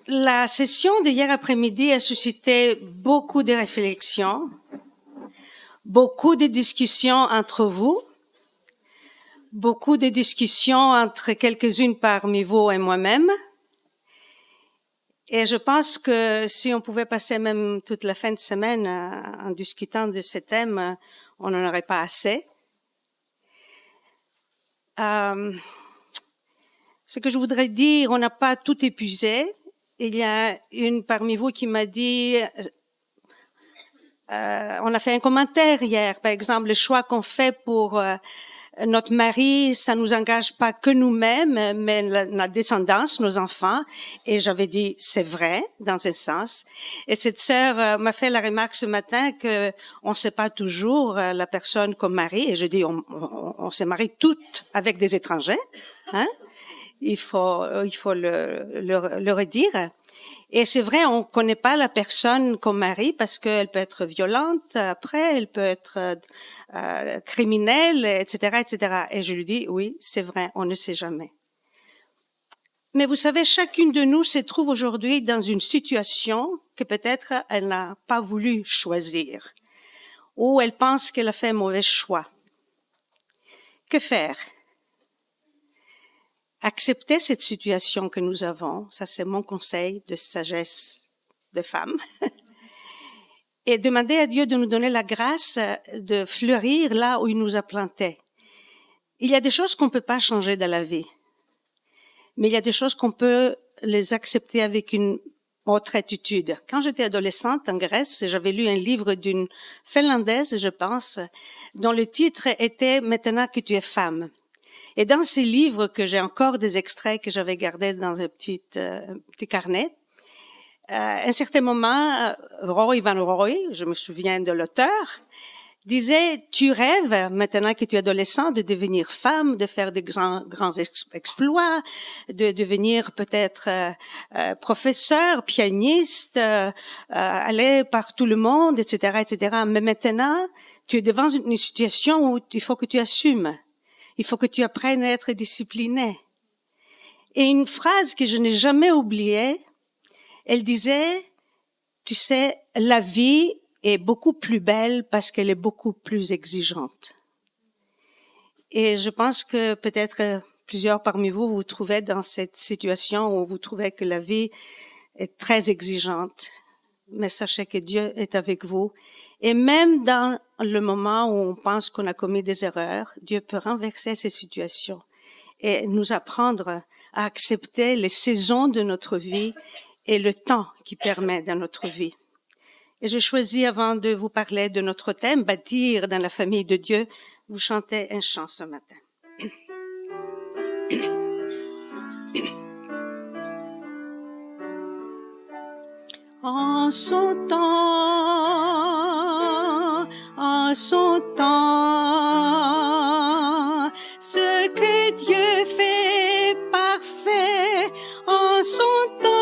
La session de hier après-midi a suscité beaucoup de réflexions, beaucoup de discussions entre vous, beaucoup de discussions entre quelques-unes parmi vous et moi-même. Et je pense que si on pouvait passer même toute la fin de semaine en discutant de ce thème, on n'en aurait pas assez. Ce que je voudrais dire, on n'a pas tout épuisé. Il y a une parmi vous qui m'a dit, on a fait un commentaire hier, par exemple, le choix qu'on fait pour notre mari, ça nous engage pas que nous-mêmes, mais la descendance, nos enfants. Et j'avais dit, c'est vrai, dans un sens. Et cette sœur m'a fait la remarque ce matin que on sait pas toujours la personne comme mari. Et je dis, on se marie toutes avec des étrangers, hein. Il faut le redire. Et c'est vrai, on connaît pas la personne comme mari parce qu'elle peut être violente après, elle peut être criminelle, etc., etc. Et je lui dis, oui, c'est vrai, on ne sait jamais. Mais vous savez, chacune de nous se trouve aujourd'hui dans une situation que peut-être elle n'a pas voulu choisir, ou elle pense qu'elle a fait un mauvais choix. Que faire? Accepter cette situation que nous avons, ça c'est mon conseil de sagesse de femme, et demander à Dieu de nous donner la grâce de fleurir là où il nous a plantés. Il y a des choses qu'on ne peut pas changer dans la vie, mais il y a des choses qu'on peut les accepter avec une autre attitude. Quand j'étais adolescente en Grèce, j'avais lu un livre d'une Finlandaise, je pense, dont le titre était « Maintenant que tu es femme ». Et dans ces livres, que j'ai encore des extraits que j'avais gardés dans un petit carnet, à un certain moment, Roy Van Roy, je me souviens de l'auteur, disait, tu rêves, maintenant que tu es adolescent, de devenir femme, de faire des grands exploits, de devenir peut-être professeur, pianiste, aller par tout le monde, etc., etc. Mais maintenant, tu es devant une situation où il faut que tu assumes. Il faut que tu apprennes à être discipliné. Et une phrase que je n'ai jamais oubliée, elle disait, tu sais, la vie est beaucoup plus belle parce qu'elle est beaucoup plus exigeante. Et je pense que peut-être plusieurs parmi vous vous trouvez dans cette situation où vous trouvez que la vie est très exigeante. Mais sachez que Dieu est avec vous. Et même dans le moment où on pense qu'on a commis des erreurs, Dieu peut renverser ces situations et nous apprendre à accepter les saisons de notre vie et le temps qui permet dans notre vie. Et j'ai choisi, avant de vous parler de notre thème, bâtir dans la famille de Dieu, vous chanter un chant ce matin. En son temps, ce que Dieu fait parfait en son temps.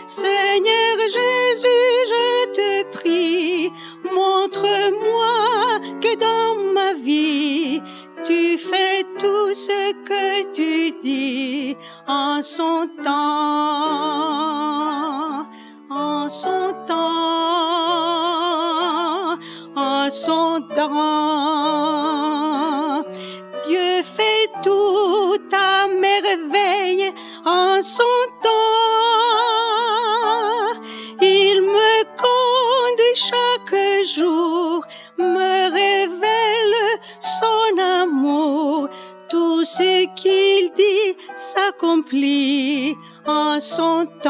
Seigneur Jésus, je te prie, montre-moi que dans ma vie, tu fais tout ce que tu dis en son temps, en son temps, en son temps. Dieu fait tout à merveille en son temps. Il me conduit chaque jour, me révèle son amour. Tout ce qu'il dit s'accomplit en son temps,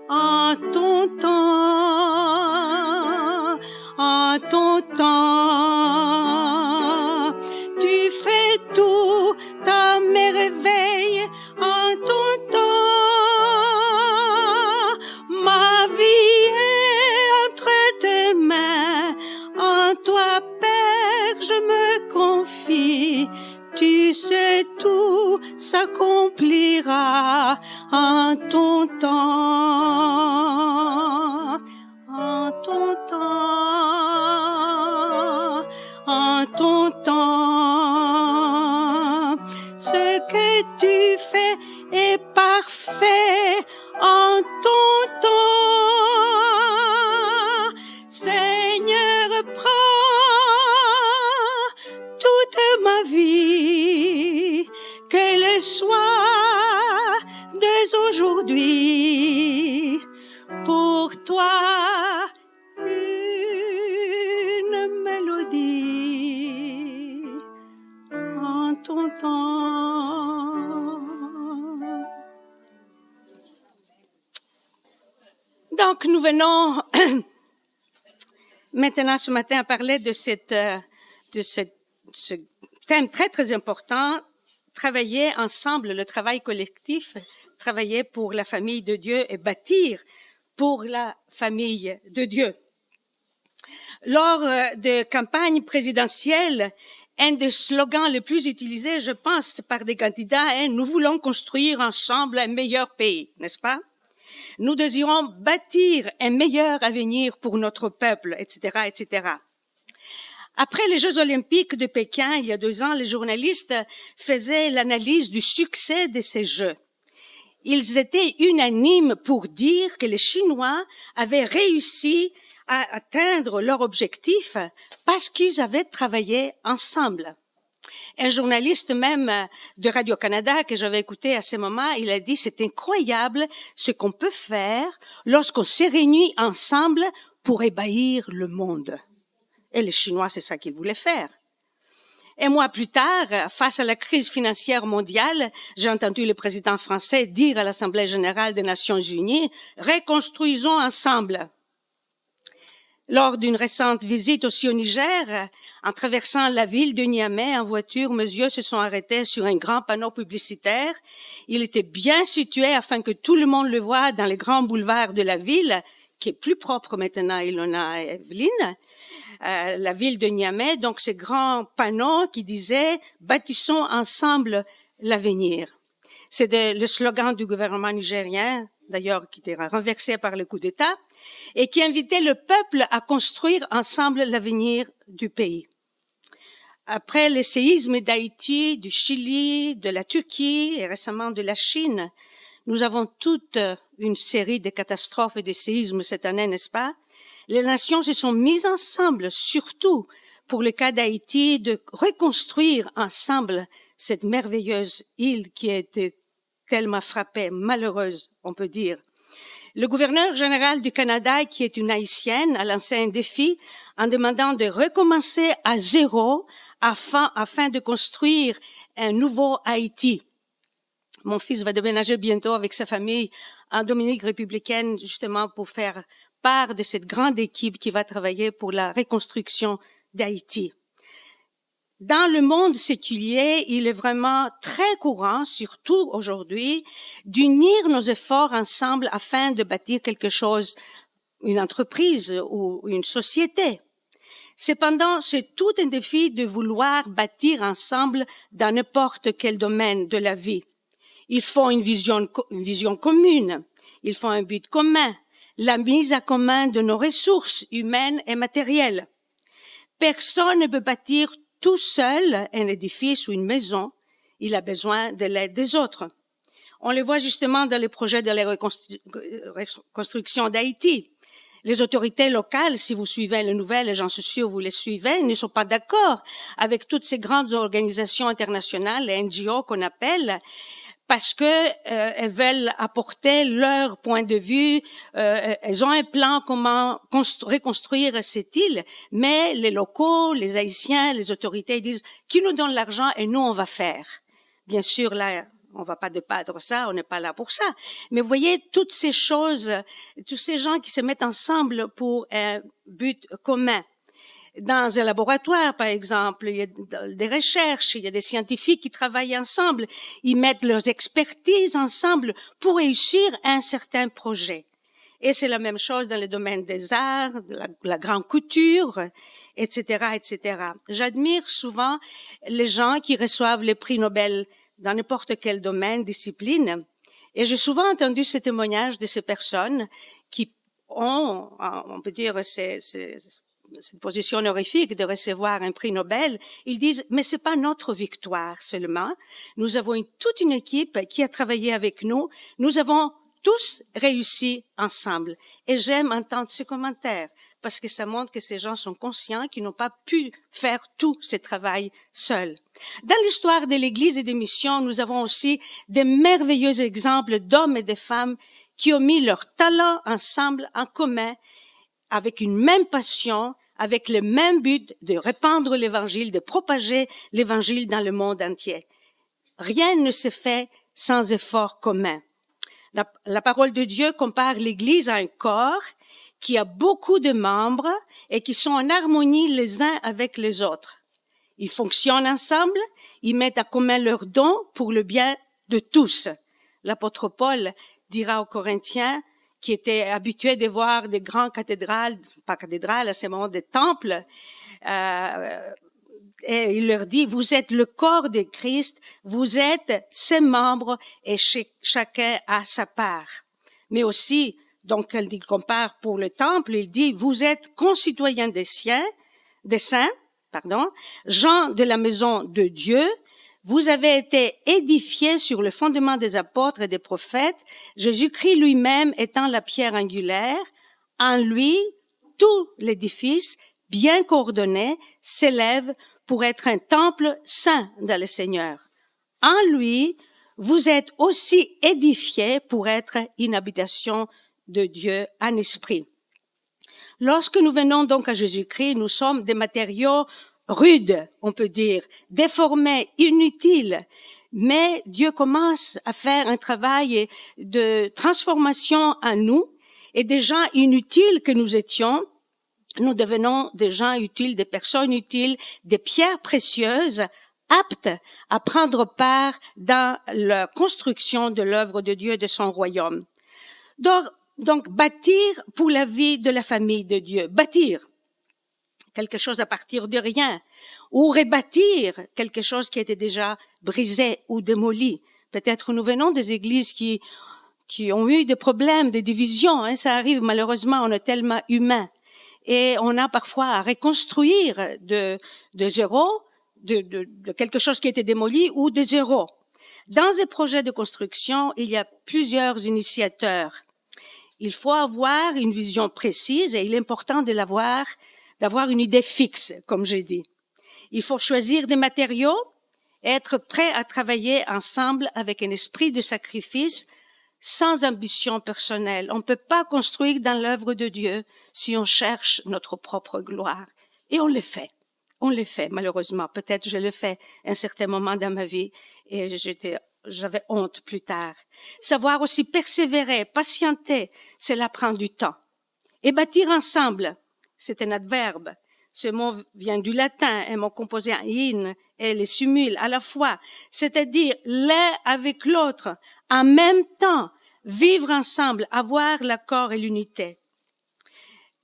en ton temps, en ton temps. Tu fais tout à merveille en ton temps. Ma vie est entre tes mains, en toi, Père, je me confie. Tu sais tout s'accomplira en ton temps, en ton temps, en ton temps. Ce que tu tu fais est parfait en ton temps. Seigneur, prends toute ma vie, qu'elle soit dès aujourd'hui pour toi une mélodie en ton temps. Donc, nous venons maintenant ce matin à parler de ce thème très, très important, travailler ensemble, le travail collectif, travailler pour la famille de Dieu et bâtir pour la famille de Dieu. Lors de campagnes présidentielles, un des slogans les plus utilisés, je pense, par des candidats est « Nous voulons construire ensemble un meilleur pays », n'est-ce pas? Nous désirons bâtir un meilleur avenir pour notre peuple, etc., etc. Après les Jeux olympiques de Pékin, il y a 2 ans, les journalistes faisaient l'analyse du succès de ces Jeux. Ils étaient unanimes pour dire que les Chinois avaient réussi à atteindre leur objectif parce qu'ils avaient travaillé ensemble. Un journaliste même de Radio-Canada que j'avais écouté à ce moment, il a dit « C'est incroyable ce qu'on peut faire lorsqu'on s'est réunis ensemble pour ébahir le monde. » Et les Chinois, c'est ça qu'ils voulaient faire. Un mois plus tard, face à la crise financière mondiale, j'ai entendu le président français dire à l'Assemblée générale des Nations unies « Reconstruisons ensemble ». Lors d'une récente visite aussi au Niger, en traversant la ville de Niamey en voiture, mes yeux se sont arrêtés sur un grand panneau publicitaire. Il était bien situé afin que tout le monde le voie dans les grands boulevards de la ville, qui est plus propre maintenant, Ilona et Evelyne, la ville de Niamey. Donc, ces grands panneaux qui disaient « Bâtissons ensemble l'avenir ». C'est le slogan du gouvernement nigérien, d'ailleurs, qui était renversé par le coup d'État, et qui invitait le peuple à construire ensemble l'avenir du pays. Après les séismes d'Haïti, du Chili, de la Turquie et récemment de la Chine, nous avons toute une série de catastrophes et de séismes cette année, n'est-ce pas? Les nations se sont mises ensemble, surtout pour le cas d'Haïti, de reconstruire ensemble cette merveilleuse île qui a été tellement frappée, malheureuse, on peut dire. Le gouverneur général du Canada, qui est une Haïtienne, a lancé un défi en demandant de recommencer à zéro afin de construire un nouveau Haïti. Mon fils va déménager bientôt avec sa famille en Dominique républicaine, justement pour faire part de cette grande équipe qui va travailler pour la reconstruction d'Haïti. Dans le monde séculier, il est vraiment très courant, surtout aujourd'hui, d'unir nos efforts ensemble afin de bâtir quelque chose, une entreprise ou une société. Cependant, c'est tout un défi de vouloir bâtir ensemble dans n'importe quel domaine de la vie. Il faut une vision commune, il faut un but commun, la mise à commun de nos ressources humaines et matérielles. Personne ne peut bâtir tout seul un édifice ou une maison, il a besoin de l'aide des autres. On le voit justement dans les projets de la reconstruction d'Haïti. Les autorités locales, si vous suivez les nouvelles, et j'en suis sûre vous les suivez, ne sont pas d'accord avec toutes ces grandes organisations internationales, les NGO qu'on appelle, parce que elles veulent apporter leur point de vue. Elles ont un plan comment reconstruire cette île, mais les locaux, les Haïtiens, les autorités disent qui nous donne l'argent et nous on va faire. Bien sûr, là, on va pas débattre ça, on n'est pas là pour ça. Mais vous voyez toutes ces choses, tous ces gens qui se mettent ensemble pour un but commun. Dans un laboratoire, par exemple, il y a des recherches, il y a des scientifiques qui travaillent ensemble, ils mettent leurs expertises ensemble pour réussir un certain projet. Et c'est la même chose dans le domaine des arts, de la grande couture, etc., etc. J'admire souvent les gens qui reçoivent les prix Nobel dans n'importe quel domaine, discipline, et j'ai souvent entendu ce témoignage de ces personnes qui ont, on peut dire, cette position honorifique de recevoir un prix Nobel, ils disent, mais c'est pas notre victoire seulement. Nous avons toute une équipe qui a travaillé avec nous. Nous avons tous réussi ensemble. Et j'aime entendre ce commentaire parce que ça montre que ces gens sont conscients qu'ils n'ont pas pu faire tout ce travail seuls. Dans l'histoire de l'Église et des missions, nous avons aussi des merveilleux exemples d'hommes et de femmes qui ont mis leurs talents ensemble en commun avec une même passion, avec le même but de répandre l'Évangile, de propager l'Évangile dans le monde entier. Rien ne se fait sans effort commun. La parole de Dieu compare l'Église à un corps qui a beaucoup de membres et qui sont en harmonie les uns avec les autres. Ils fonctionnent ensemble, ils mettent à commun leurs dons pour le bien de tous. L'apôtre Paul dira aux Corinthiens, qui étaient habitués de voir des grandes cathédrales, pas cathédrales, à ce moment des temples, et il leur dit, vous êtes le corps de Christ, vous êtes ses membres et chacun a sa part. Mais aussi, donc, il compare pour le temple, il dit, vous êtes concitoyens des saints, gens de la maison de Dieu, vous avez été édifiés sur le fondement des apôtres et des prophètes, Jésus-Christ lui-même étant la pierre angulaire. En lui, tout l'édifice, bien coordonné, s'élève pour être un temple saint dans le Seigneur. En lui, vous êtes aussi édifiés pour être une habitation de Dieu en esprit. Lorsque nous venons donc à Jésus-Christ, nous sommes des matériaux rudes, on peut dire, déformés, inutiles. Mais Dieu commence à faire un travail de transformation en nous, et des gens inutiles que nous étions, nous devenons des gens utiles, des personnes utiles, des pierres précieuses, aptes à prendre part dans la construction de l'œuvre de Dieu et de son royaume. Donc, bâtir pour la vie de la famille de Dieu. Bâtir quelque chose à partir de rien. Ou rebâtir quelque chose qui était déjà brisé ou démoli. Peut-être nous venons des églises qui ont eu des problèmes, des divisions. Hein, ça arrive malheureusement, on est tellement humain. Et on a parfois à reconstruire de zéro, de quelque chose qui était démoli ou de zéro. Dans un projet de construction, il y a plusieurs initiateurs. Il faut avoir une vision précise et il est important de d'avoir une idée fixe, comme j'ai dit. Il faut choisir des matériaux, être prêt à travailler ensemble avec un esprit de sacrifice, sans ambition personnelle. On ne peut pas construire dans l'œuvre de Dieu si on cherche notre propre gloire. Et on le fait. On le fait, malheureusement. Peut-être je le fais à un certain moment dans ma vie et j'avais honte plus tard. Savoir aussi persévérer, patienter, cela prend du temps. Et bâtir ensemble, c'est un adverbe. Ce mot vient du latin, un mot composé en in et les sumules à la fois, c'est-à-dire l'un avec l'autre, en même temps, vivre ensemble, avoir l'accord et l'unité.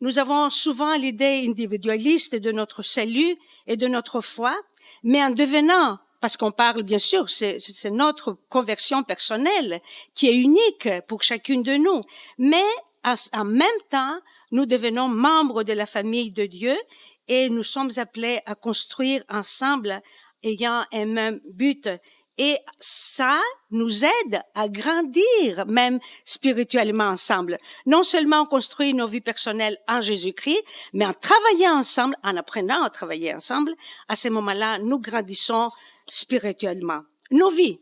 Nous avons souvent l'idée individualiste de notre salut et de notre foi, mais en devenant, parce qu'on parle bien sûr, c'est notre conversion personnelle qui est unique pour chacune de nous, mais en même temps, nous devenons membres de la famille de Dieu et nous sommes appelés à construire ensemble ayant un même but. Et ça nous aide à grandir même spirituellement ensemble. Non seulement on construit nos vies personnelles en Jésus-Christ, mais en travaillant ensemble, en apprenant à travailler ensemble, à ce moment-là, nous grandissons spirituellement. Nos vies.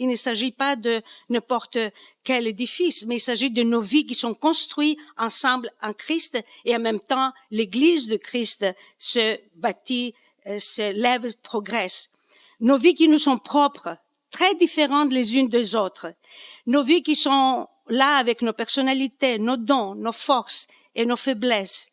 Il ne s'agit pas de n'importe quel édifice, mais il s'agit de nos vies qui sont construites ensemble en Christ et en même temps, l'Église de Christ se bâtit, se lève, progresse. Nos vies qui nous sont propres, très différentes les unes des autres. Nos vies qui sont là avec nos personnalités, nos dons, nos forces et nos faiblesses.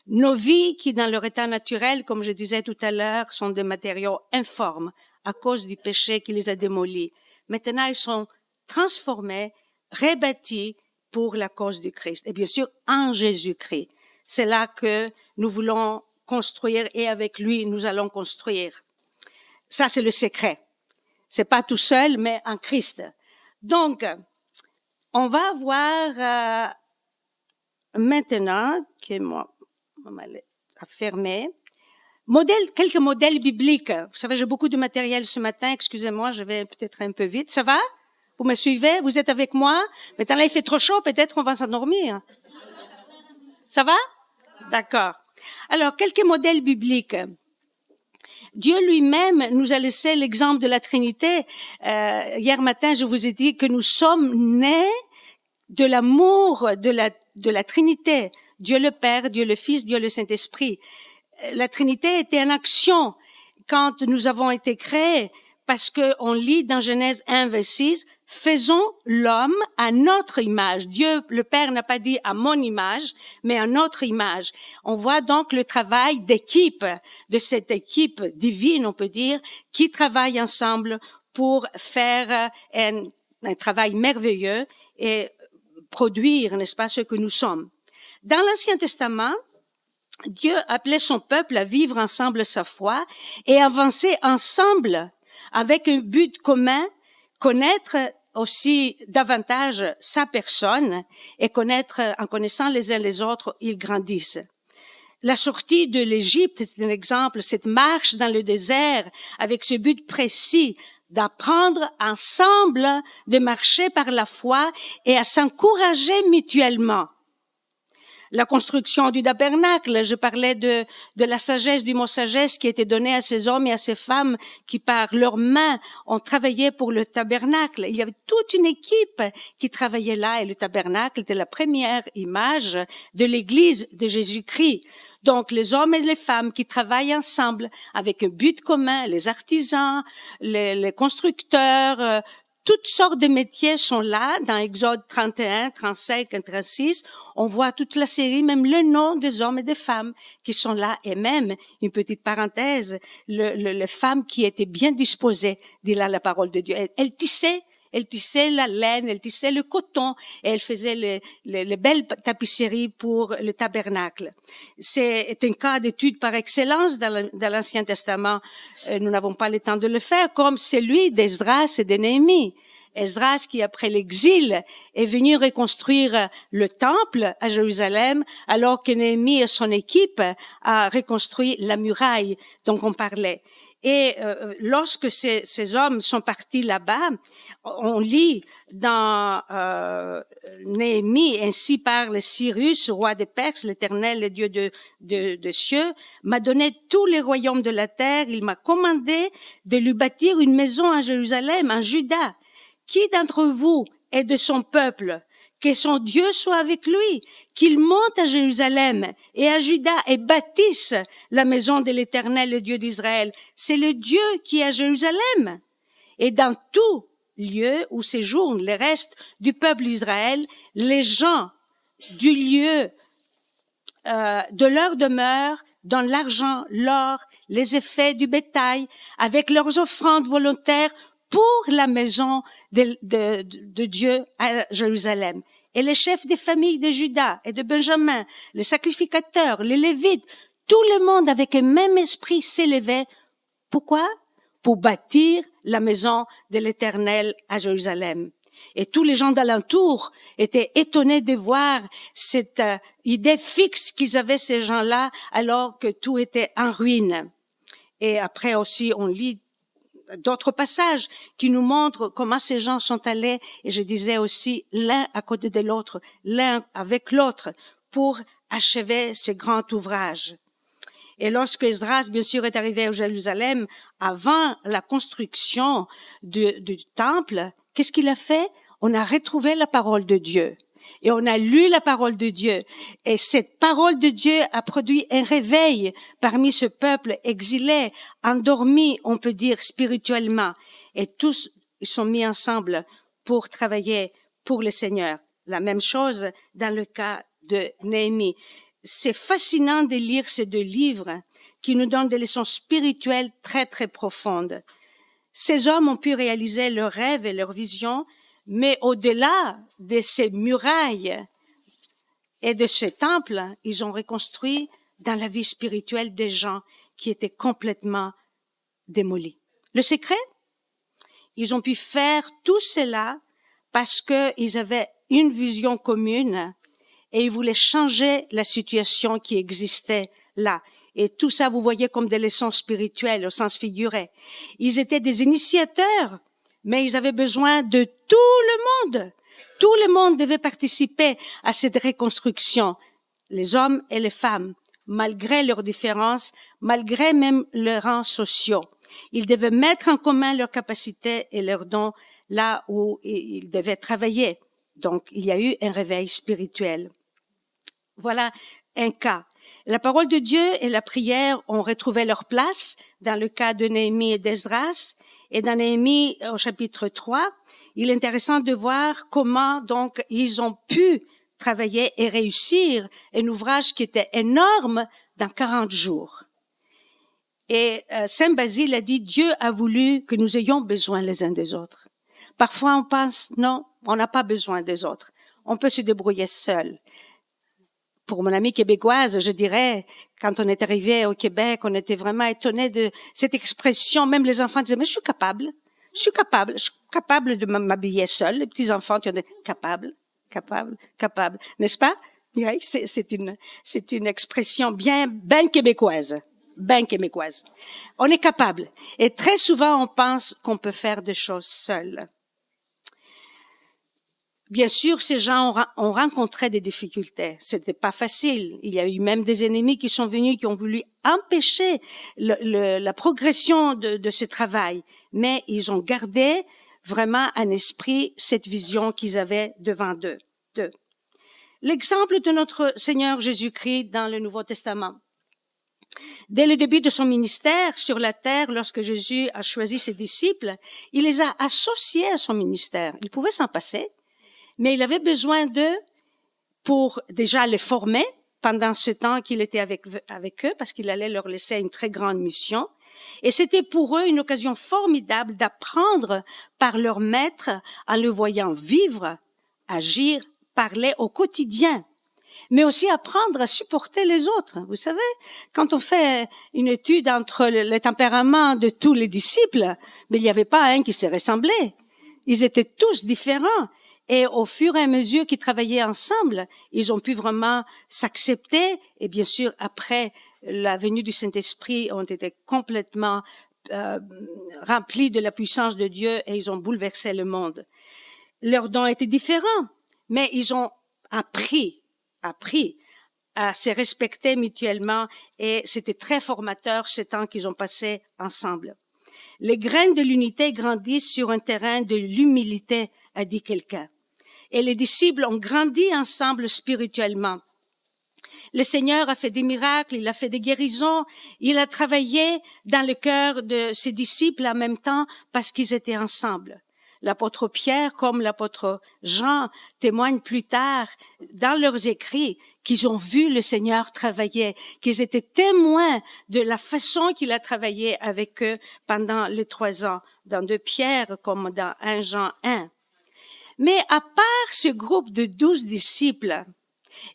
Nos vies qui, dans leur état naturel, comme je disais tout à l'heure, sont des matériaux informes à cause du péché qui les a démolis. Maintenant, ils sont transformés, rebâtis pour la cause du Christ. Et bien sûr, en Jésus-Christ. C'est là que nous voulons construire et avec lui, nous allons construire. Ça, c'est le secret. C'est pas tout seul, mais en Christ. Donc, on va voir maintenant, que ma mallette, à fermer. Quelques modèles bibliques. Vous savez, j'ai beaucoup de matériel ce matin. Excusez-moi, je vais peut-être un peu vite. Ça va? Vous me suivez? Vous êtes avec moi? Maintenant, là, il fait trop chaud. Peut-être on va s'endormir. Ça va? D'accord. Alors, quelques modèles bibliques. Dieu lui-même nous a laissé l'exemple de la Trinité. Hier matin, je vous ai dit que nous sommes nés de l'amour de la Trinité. Dieu le Père, Dieu le Fils, Dieu le Saint-Esprit. La Trinité était en action quand nous avons été créés, parce que on lit dans Genèse 1, verset 6, « Faisons l'homme à notre image ». Dieu, le Père, n'a pas dit « à mon image », mais à notre image. On voit donc le travail d'équipe, de cette équipe divine, on peut dire, qui travaille ensemble pour faire un travail merveilleux et produire, n'est-ce pas, ce que nous sommes. Dans l'Ancien Testament, Dieu appelait son peuple à vivre ensemble sa foi et avancer ensemble avec un but commun, connaître aussi davantage sa personne et en connaissant les uns les autres, ils grandissent. La sortie de l'Égypte, c'est un exemple, cette marche dans le désert avec ce but précis d'apprendre ensemble de marcher par la foi et à s'encourager mutuellement. La construction du tabernacle, je parlais de la sagesse, du mot sagesse qui était donné à ces hommes et à ces femmes qui par leurs mains ont travaillé pour le tabernacle. Il y avait toute une équipe qui travaillait là et le tabernacle était la première image de l'Église de Jésus-Christ. Donc, les hommes et les femmes qui travaillent ensemble avec un but commun, les artisans, les constructeurs, toutes sortes de métiers sont là, dans Exode 31, 35 et 36. On voit toute la série, même le nom des hommes et des femmes qui sont là. Et même, une petite parenthèse, les femmes qui étaient bien disposées, dit là la parole de Dieu. Elles tissaient la laine, elles tissaient le coton, et elles faisaient les belles tapisseries pour le tabernacle. C'est un cas d'étude par excellence dans l'Ancien Testament. Nous n'avons pas le temps de le faire, comme celui d'Esdras et de Néhémie. Esdras, qui après l'exil est venu reconstruire le temple à Jérusalem, alors que Néhémie et son équipe a reconstruit la muraille dont on parlait. Et lorsque ces hommes sont partis là-bas, on lit dans Néhémie, ainsi parle Cyrus, roi des Perses, l'Éternel, le Dieu de cieux, m'a donné tous les royaumes de la terre, il m'a commandé de lui bâtir une maison à Jérusalem, en Juda. Qui d'entre vous est de son peuple? Que son Dieu soit avec lui, qu'il monte à Jérusalem et à Juda et bâtisse la maison de l'Éternel, le Dieu d'Israël. C'est le Dieu qui est à Jérusalem. Et dans tout lieu où séjournent les restes du peuple d'Israël, les gens du lieu de leur demeure donnent l'argent, l'or, les effets du bétail, avec leurs offrandes volontaires pour la maison de Dieu à Jérusalem. Et les chefs des familles de Juda et de Benjamin, les sacrificateurs, les Lévites, tout le monde avec un même esprit s'élevait. Pourquoi? Pour bâtir la maison de l'Éternel à Jérusalem. Et tous les gens d'alentour étaient étonnés de voir cette idée fixe qu'ils avaient, ces gens-là, alors que tout était en ruine. Et après aussi, on lit d'autres passages qui nous montrent comment ces gens sont allés, et je disais aussi, l'un à côté de l'autre, l'un avec l'autre, pour achever ce grand ouvrage. Et lorsque Esdras, bien sûr, est arrivé à Jérusalem, avant la construction du temple, qu'est-ce qu'il a fait? On a retrouvé la parole de Dieu. Et on a lu la parole de Dieu. Et cette parole de Dieu a produit un réveil parmi ce peuple exilé, endormi, on peut dire, spirituellement. Et tous ils sont mis ensemble pour travailler pour le Seigneur. La même chose dans le cas de Néhémie. C'est fascinant de lire ces deux livres qui nous donnent des leçons spirituelles très, très profondes. Ces hommes ont pu réaliser leurs rêves et leurs visions, mais au-delà de ces murailles et de ce temple, ils ont reconstruit dans la vie spirituelle des gens qui étaient complètement démolis. Le secret? Ils ont pu faire tout cela parce qu'ils avaient une vision commune et ils voulaient changer la situation qui existait là. Et tout ça, vous voyez, comme des leçons spirituelles au sens figuré. Ils étaient des initiateurs, mais ils avaient besoin de tout le monde. Tout le monde devait participer à cette reconstruction, les hommes et les femmes, malgré leurs différences, malgré même leurs rangs sociaux. Ils devaient mettre en commun leurs capacités et leurs dons là où ils devaient travailler. Donc, il y a eu un réveil spirituel. Voilà un cas. La parole de Dieu et la prière ont retrouvé leur place dans le cas de Néhémie et d'Esdras. Et dans Néhémie, au chapitre 3, il est intéressant de voir comment donc ils ont pu travailler et réussir un ouvrage qui était énorme dans 40 jours. Et Saint Basile a dit, Dieu a voulu que nous ayons besoin les uns des autres. Parfois on pense, non, on n'a pas besoin des autres. On peut se débrouiller seul. Pour mon amie québécoise, je dirais, quand on est arrivé au Québec, on était vraiment étonnés de cette expression. Même les enfants disaient, mais je suis capable de m'habiller seule. Les petits enfants, tu en es capable, n'est-ce pas? Oui, c'est une expression bien québécoise. On est capable. Et très souvent, on pense qu'on peut faire des choses seuls. Bien sûr, ces gens ont rencontré des difficultés. C'était pas facile. Il y a eu même des ennemis qui sont venus, qui ont voulu empêcher la progression de ce travail. Mais ils ont gardé vraiment en esprit cette vision qu'ils avaient devant eux. L'exemple de notre Seigneur Jésus-Christ dans le Nouveau Testament. Dès le début de son ministère sur la terre, lorsque Jésus a choisi ses disciples, il les a associés à son ministère. Il pouvait s'en passer, mais il avait besoin d'eux pour déjà les former pendant ce temps qu'il était avec eux, parce qu'il allait leur laisser une très grande mission. Et c'était pour eux une occasion formidable d'apprendre par leur maître en le voyant vivre, agir, parler au quotidien, mais aussi apprendre à supporter les autres. Vous savez, quand on fait une étude entre les tempéraments de tous les disciples, mais il n'y avait pas un qui se ressemblait. Ils étaient tous différents. Et au fur et à mesure qu'ils travaillaient ensemble, ils ont pu vraiment s'accepter. Et bien sûr, après la venue du Saint-Esprit, ont été complètement remplis de la puissance de Dieu et ils ont bouleversé le monde. Leurs dons étaient différents, mais ils ont appris à se respecter mutuellement et c'était très formateur ce temps qu'ils ont passé ensemble. Les graines de l'unité grandissent sur un terrain de l'humilité, a dit quelqu'un. Et les disciples ont grandi ensemble spirituellement. Le Seigneur a fait des miracles, il a fait des guérisons, il a travaillé dans le cœur de ses disciples en même temps parce qu'ils étaient ensemble. L'apôtre Pierre comme l'apôtre Jean témoignent plus tard dans leurs écrits qu'ils ont vu le Seigneur travailler, qu'ils étaient témoins de la façon qu'il a travaillé avec eux pendant les 3 ans, dans 2 Pierre comme dans 1 Jean 1. Mais à part ce groupe de 12 disciples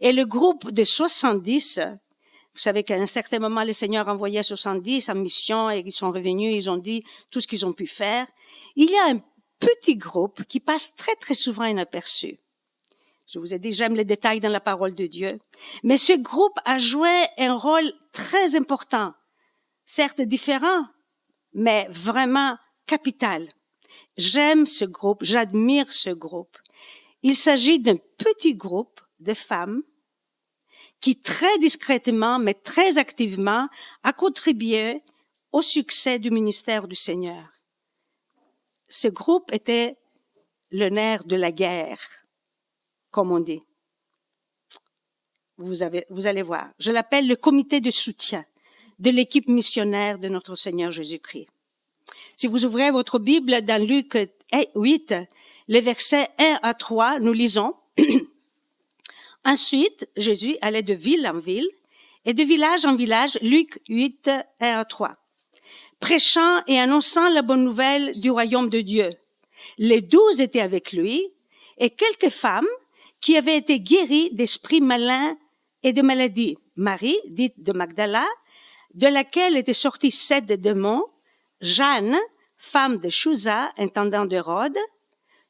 et le groupe de 70, vous savez qu'à un certain moment, le Seigneur envoyait 70 en mission et ils sont revenus, ils ont dit tout ce qu'ils ont pu faire. Il y a un petit groupe qui passe très très souvent inaperçu. Je vous ai dit, j'aime les détails dans la parole de Dieu. Mais ce groupe a joué un rôle très important, certes différent, mais vraiment capital. J'aime ce groupe, j'admire ce groupe. Il s'agit d'un petit groupe de femmes qui très discrètement, mais très activement, a contribué au succès du ministère du Seigneur. Ce groupe était le nerf de la guerre, comme on dit. Vous allez voir. Je l'appelle le comité de soutien de l'équipe missionnaire de notre Seigneur Jésus-Christ. Si vous ouvrez votre Bible dans Luc 8, les versets 1 à 3, nous lisons. Ensuite, Jésus allait de ville en ville et de village en village, Luc 8, 1 à 3, prêchant et annonçant la bonne nouvelle du royaume de Dieu. Les 12 étaient avec lui et quelques femmes qui avaient été guéries d'esprits malins et de maladies. Marie, dite de Magdala, de laquelle étaient sortis 7 démons, Jeanne, femme de Chuza, intendant d'Hérode,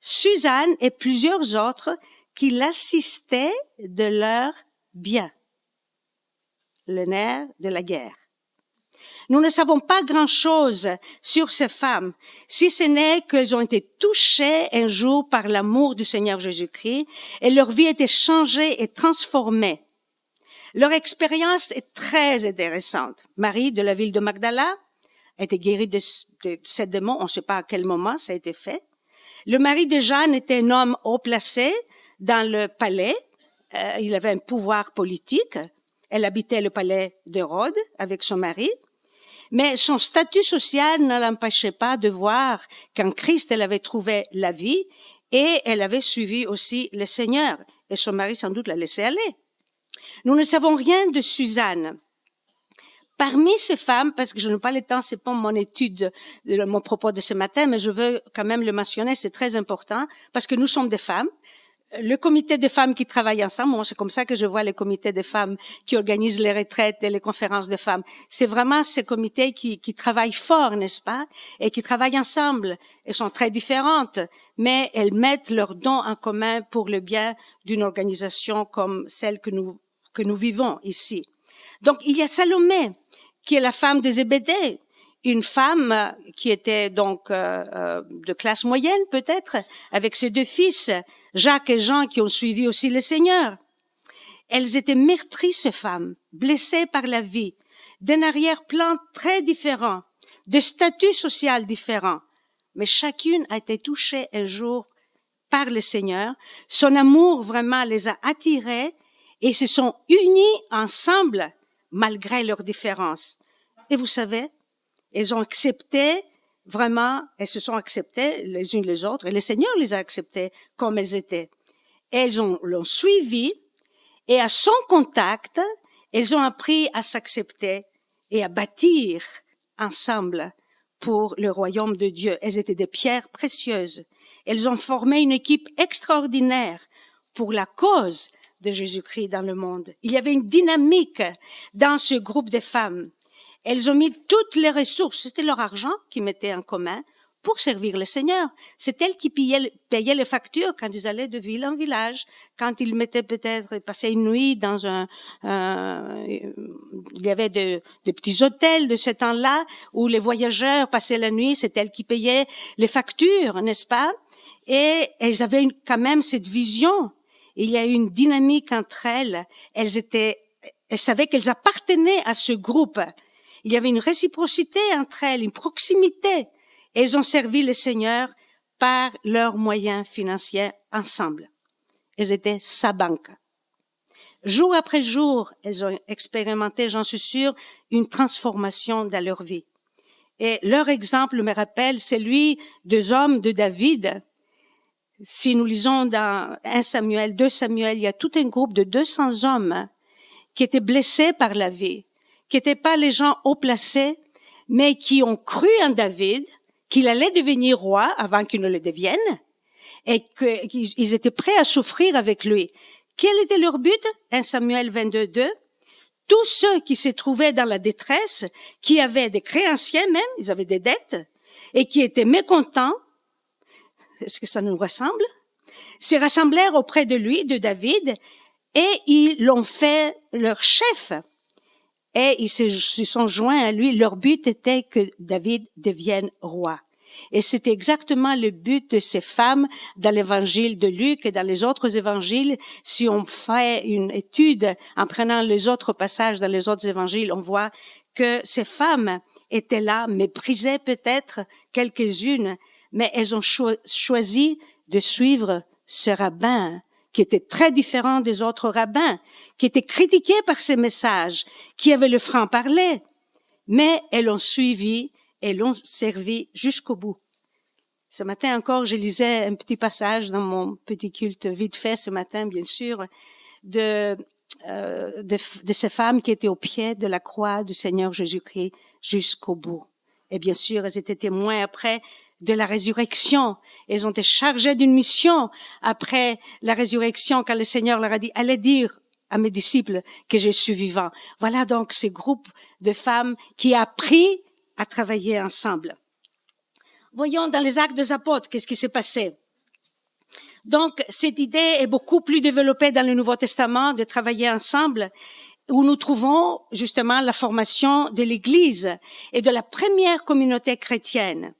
Suzanne et plusieurs autres qui l'assistaient de leurs biens. le nerf de la guerre. Nous ne savons pas grand-chose sur ces femmes, si ce n'est qu'elles ont été touchées un jour par l'amour du Seigneur Jésus-Christ et leur vie a été changée et transformée. Leur expérience est très intéressante. Marie de la ville de Magdala a été guérie de ces démons, on ne sait pas à quel moment ça a été fait. Le mari de Jeanne était un homme haut placé dans le palais. Il avait un pouvoir politique. Elle habitait le palais d'Hérode avec son mari. Mais son statut social ne l'empêchait pas de voir qu'en Christ, elle avait trouvé la vie et elle avait suivi aussi le Seigneur. Et son mari, sans doute, l'a laissé aller. Nous ne savons rien de Suzanne. Parmi ces femmes, parce que je n'ai pas le temps, c'est pas mon étude, mon propos de ce matin, mais je veux quand même le mentionner, c'est très important, parce que nous sommes des femmes. Le comité des femmes qui travaillent ensemble, moi, c'est comme ça que je vois les comités des femmes qui organisent les retraites et les conférences des femmes. C'est vraiment ces comités qui travaillent fort, n'est-ce pas? Et qui travaillent ensemble. Elles sont très différentes, mais elles mettent leurs dons en commun pour le bien d'une organisation comme celle que nous vivons ici. Donc, il y a Salomé, qui est la femme de Zébédée, une femme qui était donc de classe moyenne peut-être, avec ses deux fils, Jacques et Jean, qui ont suivi aussi le Seigneur. Elles étaient meurtries, ces femmes, blessées par la vie, d'un arrière-plan très différent, de statut social différent, mais chacune a été touchée un jour par le Seigneur. Son amour vraiment les a attirées et se sont unies ensemble malgré leurs différences. Et vous savez, elles ont accepté, vraiment, elles se sont acceptées les unes les autres, et le Seigneur les a acceptées comme elles étaient. Elles l'ont suivi, et à son contact, elles ont appris à s'accepter et à bâtir ensemble pour le royaume de Dieu. Elles étaient des pierres précieuses. Elles ont formé une équipe extraordinaire pour la cause de Jésus-Christ dans le monde. Il y avait une dynamique dans ce groupe de femmes. Elles ont mis toutes les ressources, c'était leur argent qu'ils mettaient en commun pour servir le Seigneur. C'est elles qui payaient les factures quand ils allaient de ville en village, quand ils mettaient peut-être passer une nuit dans il y avait de petits hôtels de ce temps-là où les voyageurs passaient la nuit, c'est elles qui payaient les factures, n'est-ce pas? Et elles avaient quand même cette vision. Il y a une dynamique entre elles. Elles savaient qu'elles appartenaient à ce groupe. Il y avait une réciprocité entre elles, une proximité. Elles ont servi le Seigneur par leurs moyens financiers ensemble. Elles étaient sa banque. Jour après jour, elles ont expérimenté, j'en suis sûre, une transformation dans leur vie. Et leur exemple me rappelle celui des hommes de David. Si nous lisons dans 1 Samuel, 2 Samuel, il y a tout un groupe de 200 hommes qui étaient blessés par la vie, qui n'étaient pas les gens haut placés, mais qui ont cru en David, qu'il allait devenir roi avant qu'il ne le devienne, et qu'ils étaient prêts à souffrir avec lui. Quel était leur but? 1 Samuel 22, 2. Tous ceux qui se trouvaient dans la détresse, qui avaient des créanciers même, ils avaient des dettes, et qui étaient mécontents, est-ce que ça nous ressemble? Se rassemblèrent auprès de lui, de David, et ils l'ont fait leur chef. Et ils se sont joints à lui. Leur but était que David devienne roi. Et c'était exactement le but de ces femmes dans l'évangile de Luc et dans les autres évangiles. Si on fait une étude en prenant les autres passages dans les autres évangiles, on voit que ces femmes étaient là, méprisées peut-être quelques-unes, mais elles ont choisi de suivre ce rabbin qui était très différent des autres rabbins, qui était critiqué par ses messages, qui avait le franc-parler. Mais elles l'ont suivi et l'ont servi jusqu'au bout. Ce matin encore, je lisais un petit passage dans mon petit culte vite fait ce matin, bien sûr, de ces femmes qui étaient au pied de la croix du Seigneur Jésus-Christ jusqu'au bout. Et bien sûr, elles étaient témoins après de la résurrection. Elles ont été chargées d'une mission après la résurrection, quand le Seigneur leur a dit « Allez dire à mes disciples que je suis vivant ». Voilà donc ce groupe de femmes qui a appris à travailler ensemble. Voyons dans les Actes des Apôtres, qu'est-ce qui s'est passé. Donc, cette idée est beaucoup plus développée dans le Nouveau Testament, de travailler ensemble. où nous trouvons justement la formation de l'Église et de la première communauté chrétienne.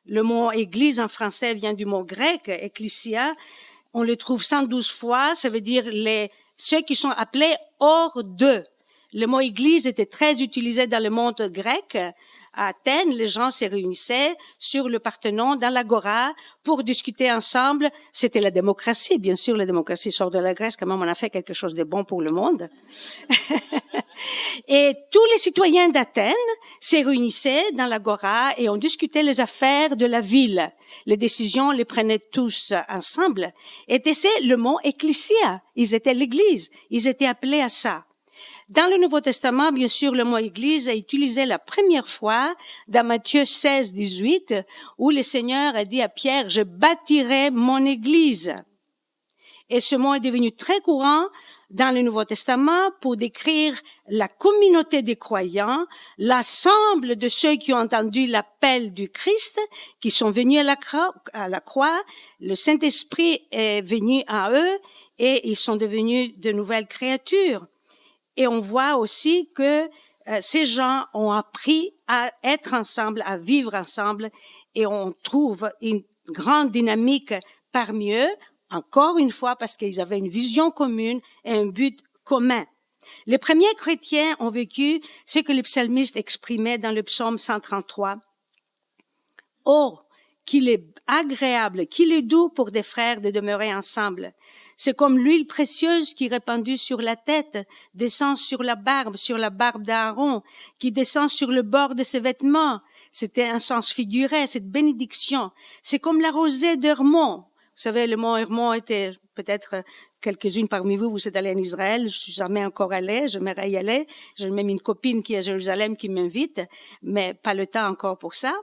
Le mot Église en français vient du mot grec, ecclesia. On le trouve 112 fois, ça veut dire ceux qui sont appelés hors d'eux. Le mot Église était très utilisé dans le monde grec. À Athènes, les gens se réunissaient sur le Parthénon, dans l'agora, pour discuter ensemble. C'était la démocratie, bien sûr, la démocratie sort de la Grèce, quand même on a fait quelque chose de bon pour le monde. Et tous les citoyens d'Athènes se réunissaient dans l'agora et on discutait les affaires de la ville. Les décisions les prenaient tous ensemble. Et c'est le mot ecclesia. Ils étaient l'église. Ils étaient appelés à ça. Dans le Nouveau Testament, bien sûr, le mot église est utilisé la première fois dans Matthieu 16, 18, où le Seigneur a dit à Pierre, je bâtirai mon église. Et ce mot est devenu très courant dans le Nouveau Testament pour décrire la communauté des croyants, l'ensemble de ceux qui ont entendu l'appel du Christ, qui sont venus à la croix. Le Saint-Esprit est venu à eux et ils sont devenus de nouvelles créatures. Et on voit aussi que ces gens ont appris à être ensemble, à vivre ensemble, et on trouve une grande dynamique parmi eux, encore une fois parce qu'ils avaient une vision commune et un but commun. Les premiers chrétiens ont vécu ce que le psalmiste exprimait dans le psaume 133. « Oh, qu'il est agréable, qu'il est doux pour des frères de demeurer ensemble. C'est comme l'huile précieuse qui répandue sur la tête, descend sur la barbe d'Aaron, qui descend sur le bord de ses vêtements. » C'était un sens figuré, cette bénédiction. C'est comme la rosée d'Hermon. Vous savez, le mont Hermon était peut-être quelques-unes parmi vous, vous êtes allés en Israël, je suis jamais encore allée, j'aimerais y aller. J'ai même une copine qui est à Jérusalem qui m'invite, mais pas le temps encore pour ça.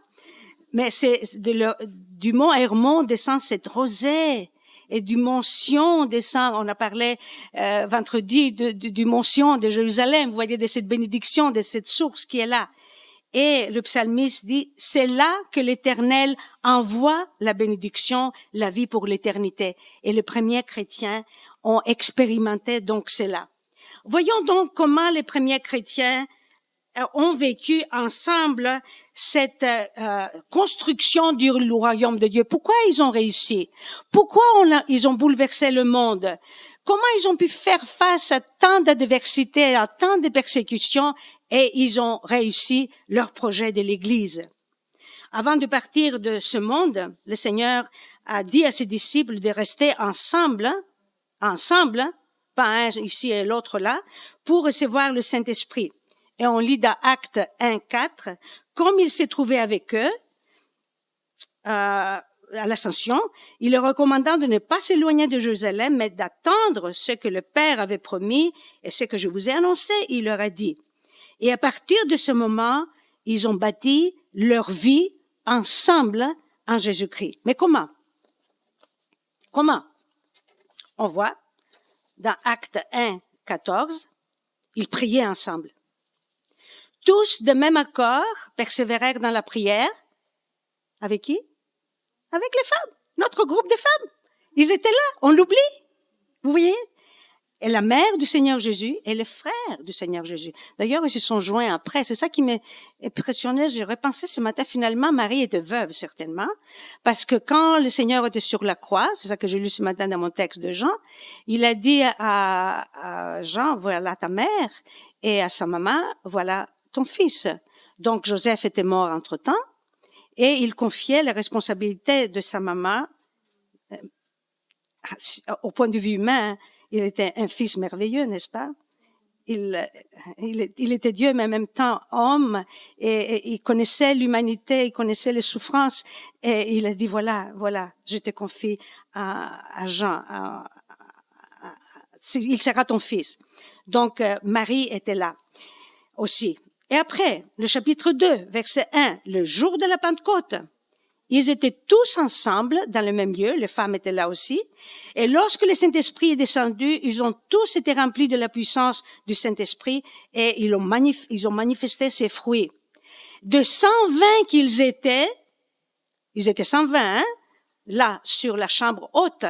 Mais c'est du mont Hermon descend cette rosée. Et du mont Sion descend, on a parlé vendredi du mont Sion de Jérusalem, vous voyez, de cette bénédiction, de cette source qui est là. Et le psalmiste dit, c'est là que l'Éternel envoie la bénédiction, la vie pour l'éternité. Et les premiers chrétiens ont expérimenté donc cela. Voyons donc comment les premiers chrétiens ont vécu ensemble cette construction du royaume de Dieu. Pourquoi ils ont réussi? Pourquoi ils ont bouleversé le monde? Comment ils ont pu faire face à tant d'adversité, à tant de persécutions, et ils ont réussi leur projet de l'Église? Avant de partir de ce monde, le Seigneur a dit à ses disciples de rester ensemble, pas un ici et l'autre là, pour recevoir le Saint-Esprit. Et on lit dans Actes 1:4, comme il s'est trouvé avec eux à l'Ascension, il leur recommanda de ne pas s'éloigner de Jérusalem, mais d'attendre ce que le Père avait promis et ce que je vous ai annoncé, il leur a dit. Et à partir de ce moment, ils ont bâti leur vie ensemble en Jésus-Christ. Mais comment? On voit dans Actes 1:14, ils priaient ensemble. Tous de même accord persévérèrent dans la prière. Avec qui? Avec les femmes. Notre groupe de femmes. Ils étaient là. On l'oublie. Vous voyez? Et la mère du Seigneur Jésus et les frères du Seigneur Jésus. D'ailleurs, ils se sont joints après. C'est ça qui m'impressionnait. J'ai repensé ce matin, finalement, Marie était veuve, certainement. Parce que quand le Seigneur était sur la croix, c'est ça que j'ai lu ce matin dans mon texte de Jean, il a dit à Jean, voilà ta mère, et à sa maman, voilà ton fils. Donc, Joseph était mort entre-temps, et il confiait la responsabilité de sa maman, au point de vue humain, il était un fils merveilleux, n'est-ce pas? Il était Dieu, mais en même temps homme, et il connaissait l'humanité, il connaissait les souffrances, et il a dit, voilà, je te confie à Jean, il sera ton fils. Donc, Marie était là aussi. Et après, le chapitre 2, verset 1, le jour de la Pentecôte, ils étaient tous ensemble dans le même lieu, les femmes étaient là aussi, et lorsque le Saint-Esprit est descendu, ils ont tous été remplis de la puissance du Saint-Esprit et ils ont manifesté ses fruits. De 120 qu'ils étaient 120, là, sur la chambre haute,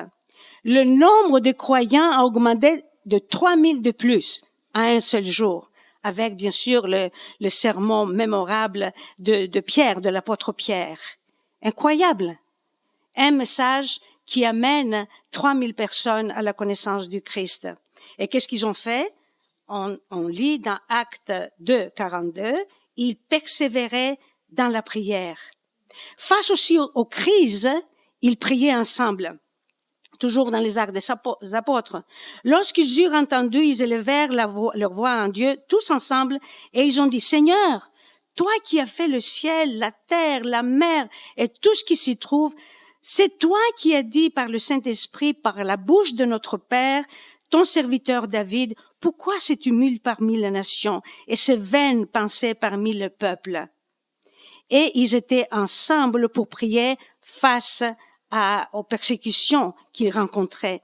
le nombre de croyants a augmenté de 3000 de plus. à un seul jour, avec bien sûr le sermon mémorable de Pierre, de l'apôtre Pierre. Incroyable. Un message qui amène 3000 personnes à la connaissance du Christ. Et qu'est-ce qu'ils ont fait? On lit dans Actes 2, 42, ils persévéraient dans la prière. Face aussi aux crises, ils priaient ensemble. Toujours dans les Actes des Apôtres. Lorsqu'ils eurent entendu, ils élevèrent leur voix en Dieu, tous ensemble, et ils ont dit, Seigneur, toi qui as fait le ciel, la terre, la mer et tout ce qui s'y trouve, c'est toi qui as dit par le Saint-Esprit, par la bouche de notre Père, ton serviteur David, pourquoi ces tumultes parmi les nations et ces vaines pensées parmi le peuple? Et ils étaient ensemble pour prier face aux persécutions qu'ils rencontraient.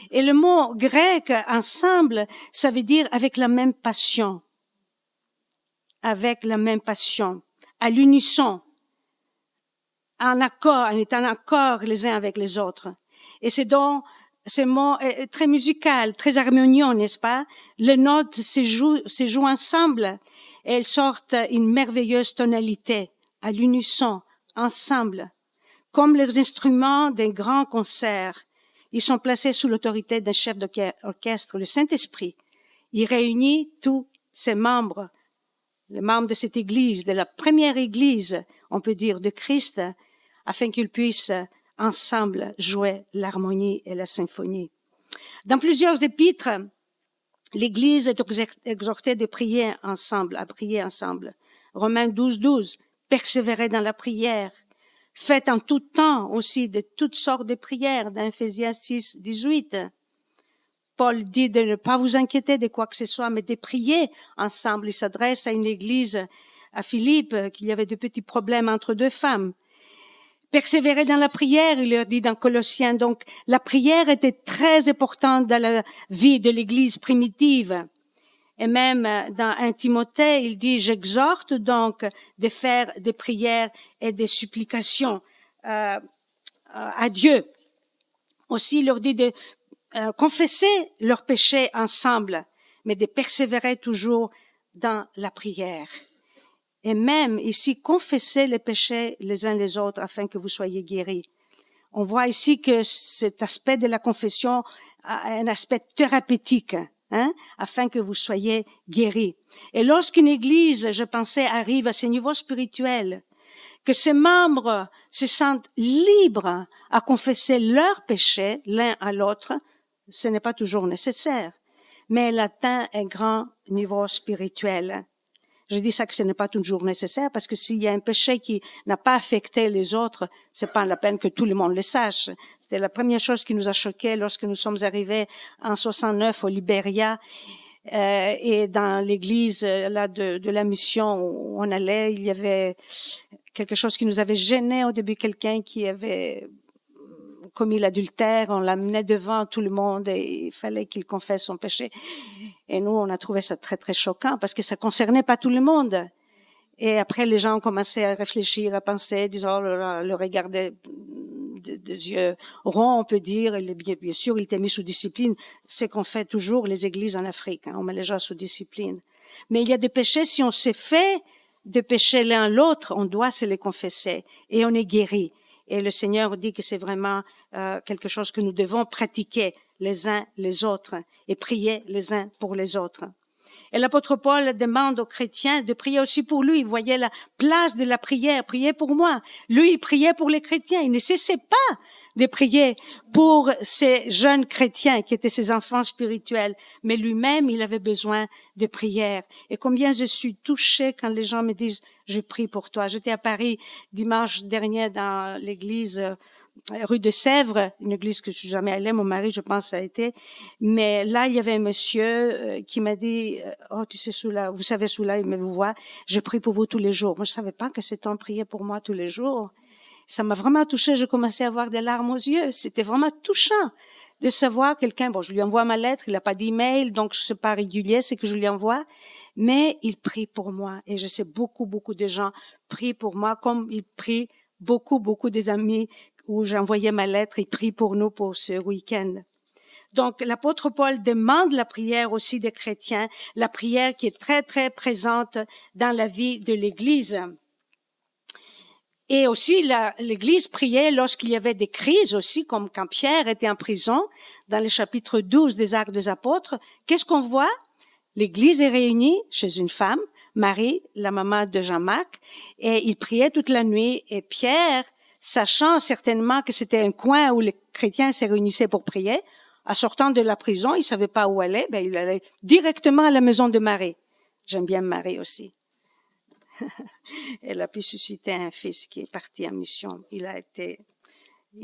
Et le mot grec ensemble, ça veut dire avec la même passion. Avec la même passion, à l'unisson, en accord, en étant en accord les uns avec les autres. Et c'est donc, ce mot est très musical, très harmonieux, n'est-ce pas? Les notes se jouent ensemble et elles sortent une merveilleuse tonalité, à l'unisson, ensemble. Comme les instruments d'un grand concert, ils sont placés sous l'autorité d'un chef d'orchestre, le Saint-Esprit. Il réunit tous ses membres, les membres de cette église, de la première église, on peut dire, de Christ, afin qu'ils puissent ensemble jouer l'harmonie et la symphonie. Dans plusieurs épîtres, l'église est exhortée de prier ensemble, à prier ensemble. Romains 12, 12, persévérez dans la prière. Faites en tout temps aussi de toutes sortes de prières, dans Ephésiens 6, 18. Paul dit de ne pas vous inquiéter de quoi que ce soit, mais de prier ensemble. Il s'adresse à une église, à Philippe, qu'il y avait de petits problèmes entre deux femmes. Persévérer dans la prière, il leur dit dans Colossiens. Donc, la prière était très importante dans la vie de l'église primitive. Et même dans 1 Timothée, il dit, j'exhorte donc de faire des prières et des supplications à Dieu. Aussi, il leur dit de confesser leurs péchés ensemble, mais de persévérer toujours dans la prière. Et même ici, confesser les péchés les uns les autres afin que vous soyez guéris. On voit ici que cet aspect de la confession a un aspect thérapeutique, afin que vous soyez guéris. Et lorsqu'une église, je pensais, arrive à ce niveau spirituel, que ses membres se sentent libres à confesser leurs péchés l'un à l'autre, ce n'est pas toujours nécessaire, mais elle atteint un grand niveau spirituel. Je dis ça que ce n'est pas toujours nécessaire parce que s'il y a un péché qui n'a pas affecté les autres, c'est pas la peine que tout le monde le sache. C'était la première chose qui nous a choqués lorsque nous sommes arrivés en 69 au Libéria et dans l'église là de la mission où on allait, il y avait quelque chose qui nous avait gêné au début, quelqu'un qui avait commis l'adultère, on l'amenait devant tout le monde et il fallait qu'il confesse son péché. Et nous, on a trouvé ça très, très choquant parce que ça concernait pas tout le monde. Et après, les gens ont commencé à réfléchir, à penser, disant, oh là là, le regarder des yeux ronds, on peut dire. Et bien sûr, il était mis sous discipline. C'est qu'on fait toujours les églises en Afrique. On met les gens sous discipline. Mais il y a des péchés, si on s'est fait de pécher l'un l'autre, on doit se les confesser et on est guéri. Et le Seigneur dit que c'est vraiment quelque chose que nous devons pratiquer les uns les autres et prier les uns pour les autres. Et l'apôtre Paul demande aux chrétiens de prier aussi pour lui. Il voyait la place de la prière. Priez pour moi. Lui, il priait pour les chrétiens. Il ne cessait pas de prier pour ces jeunes chrétiens qui étaient ses enfants spirituels. Mais lui-même, il avait besoin de prière. Et combien je suis touchée quand les gens me disent « Je prie pour toi ». J'étais à Paris dimanche dernier dans l'église rue de Sèvres, une église que je suis jamais allée, mon mari, je pense, a été. Mais là, il y avait un monsieur qui m'a dit, oh, tu sais, Soula, vous savez, Soula, il me voit, je prie pour vous tous les jours. Moi, je savais pas que cet homme priait pour moi tous les jours. Ça m'a vraiment touchée, je commençais à avoir des larmes aux yeux. C'était vraiment touchant de savoir quelqu'un, bon, je lui envoie ma lettre, il n'a pas d'email, donc c'est pas régulier, c'est que je lui envoie. Mais il prie pour moi. Et je sais beaucoup de gens prient pour moi, comme il prie beaucoup des amis où j'envoyais ma lettre, ils prient pour nous pour ce week-end. Donc, l'apôtre Paul demande la prière aussi des chrétiens, la prière qui est très, très présente dans la vie de l'Église. Et aussi, l'Église priait lorsqu'il y avait des crises aussi, comme quand Pierre était en prison, dans le chapitre 12 des Actes des Apôtres. Qu'est-ce qu'on voit? L'Église est réunie chez une femme, Marie, la maman de Jean-Marc, et il priait toute la nuit. Et Pierre, sachant certainement que c'était un coin où les chrétiens se réunissaient pour prier, en sortant de la prison, il savait pas où aller, il allait directement à la maison de Marie. J'aime bien Marie aussi. Elle a pu susciter un fils qui est parti en mission. Il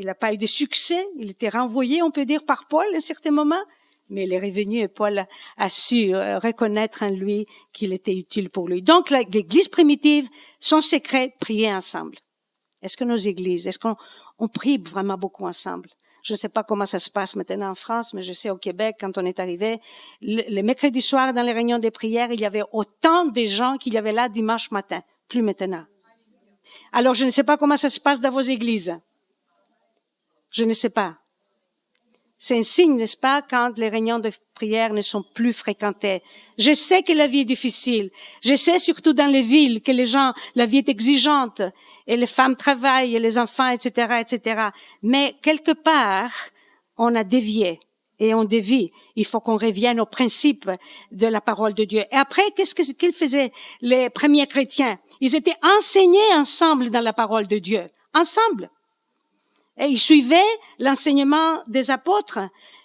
n'a pas eu de succès. Il était renvoyé, on peut dire, par Paul à un certain moment. Mais il est revenu et Paul a su reconnaître en lui qu'il était utile pour lui. Donc, l'Église primitive, son secret, prier ensemble. Est-ce que nos églises, est-ce qu'on prie vraiment beaucoup ensemble? Je ne sais pas comment ça se passe maintenant en France, mais je sais au Québec, quand on est arrivé, le mercredi soir, dans les réunions des prières, il y avait autant de gens qu'il y avait là dimanche matin. Plus maintenant. Alors, je ne sais pas comment ça se passe dans vos églises. Je ne sais pas. C'est un signe, n'est-ce pas, quand les réunions de prière ne sont plus fréquentées. Je sais que la vie est difficile. Je sais surtout dans les villes que la vie est exigeante et les femmes travaillent et les enfants, etc., etc. Mais quelque part, on a dévié et on dévie. Il faut qu'on revienne aux principes de la parole de Dieu. Et après, qu'est-ce qu'ils faisaient, les premiers chrétiens? Ils étaient enseignés ensemble dans la parole de Dieu. Ensemble. Et ils suivaient l'enseignement des apôtres.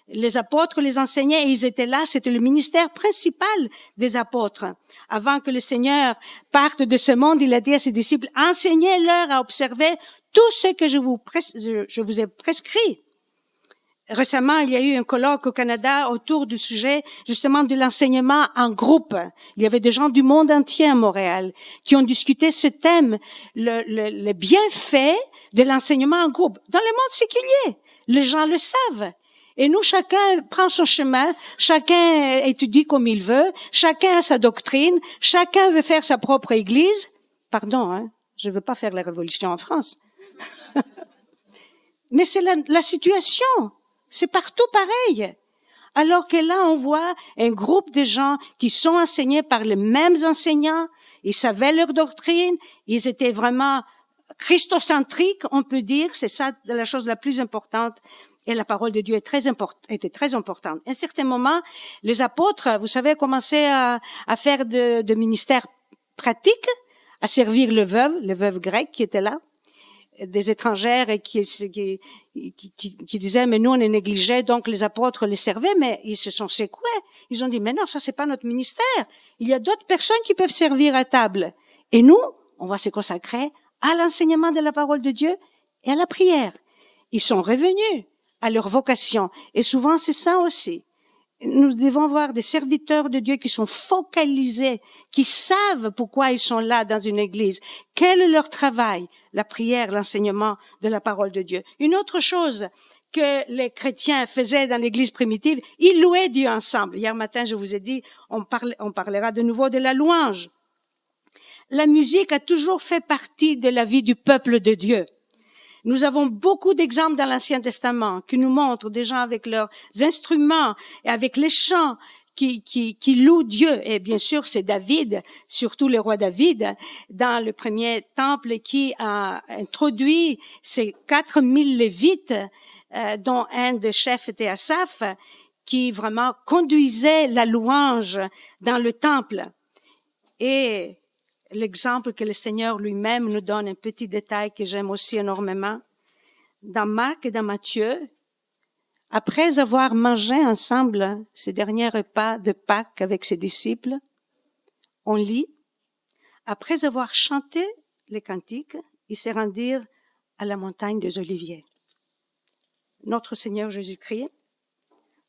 Les apôtres les enseignaient et ils étaient là. C'était le ministère principal des apôtres. Avant que le Seigneur parte de ce monde, il a dit à ses disciples, enseignez-leur à observer tout ce que je vous ai prescrit. Récemment, il y a eu un colloque au Canada autour du sujet, justement, de l'enseignement en groupe. Il y avait des gens du monde entier à Montréal qui ont discuté ce thème, le bienfait de l'enseignement en groupe. Dans le monde séculier, les gens le savent. Et nous, chacun prend son chemin, chacun étudie comme il veut, chacun a sa doctrine, chacun veut faire sa propre église. Pardon, je veux pas faire la révolution en France. Mais c'est la situation. C'est partout pareil. Alors que là, on voit un groupe de gens qui sont enseignés par les mêmes enseignants, ils savaient leur doctrine, ils étaient vraiment christocentriques, on peut dire, c'est ça la chose la plus importante. Et la parole de Dieu était très importante. À un certain moment, les apôtres, vous savez, commençaient à faire de ministères pratiques, à servir les veuves grecques qui étaient là, des étrangères et qui disaient, mais nous, on est négligés, donc les apôtres les servaient, mais ils se sont secoués. Ils ont dit, mais non, ça, c'est pas notre ministère. Il y a d'autres personnes qui peuvent servir à table. Et nous, on va se consacrer à l'enseignement de la parole de Dieu et à la prière. Ils sont revenus à leur vocation. Et souvent, c'est ça aussi. Nous devons voir des serviteurs de Dieu qui sont focalisés, qui savent pourquoi ils sont là dans une église. Quel est leur travail? La prière, l'enseignement de la parole de Dieu. Une autre chose que les chrétiens faisaient dans l'église primitive, ils louaient Dieu ensemble. Hier matin, je vous ai dit, on parlera de nouveau de la louange. La musique a toujours fait partie de la vie du peuple de Dieu. Nous avons beaucoup d'exemples dans l'Ancien Testament qui nous montrent des gens avec leurs instruments et avec les chants qui louent Dieu. Et bien sûr, c'est David, surtout le roi David, dans le premier temple qui a introduit ces 4000 lévites, dont un des chefs était Asaph, qui vraiment conduisait la louange dans le temple. Et l'exemple que le Seigneur lui-même nous donne, un petit détail que j'aime aussi énormément. Dans Marc et dans Matthieu, après avoir mangé ensemble ces derniers repas de Pâques avec ses disciples, on lit, après avoir chanté les cantiques, ils se rendirent à la montagne des Oliviers. Notre Seigneur Jésus-Christ,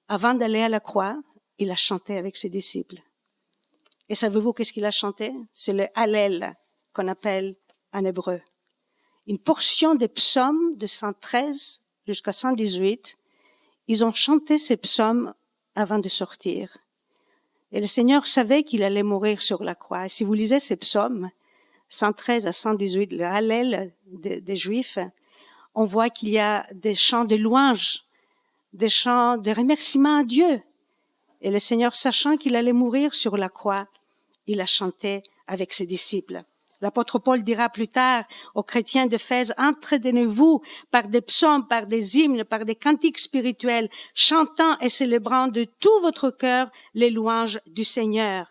avant d'aller à la croix, il a chanté avec ses disciples. Et savez-vous qu'est-ce qu'il a chanté? C'est le Hallel qu'on appelle en hébreu. Une portion des psaumes de 113 jusqu'à 118, ils ont chanté ces psaumes avant de sortir. Et le Seigneur savait qu'il allait mourir sur la croix. Et si vous lisez ces psaumes, 113 à 118, le Hallel des Juifs, on voit qu'il y a des chants de louange des chants de remerciement à Dieu. Et le Seigneur, sachant qu'il allait mourir sur la croix, il a chanté avec ses disciples. L'apôtre Paul dira plus tard aux chrétiens d'Éphèse, entretenez-vous par des psaumes, par des hymnes, par des cantiques spirituels, chantant et célébrant de tout votre cœur les louanges du Seigneur.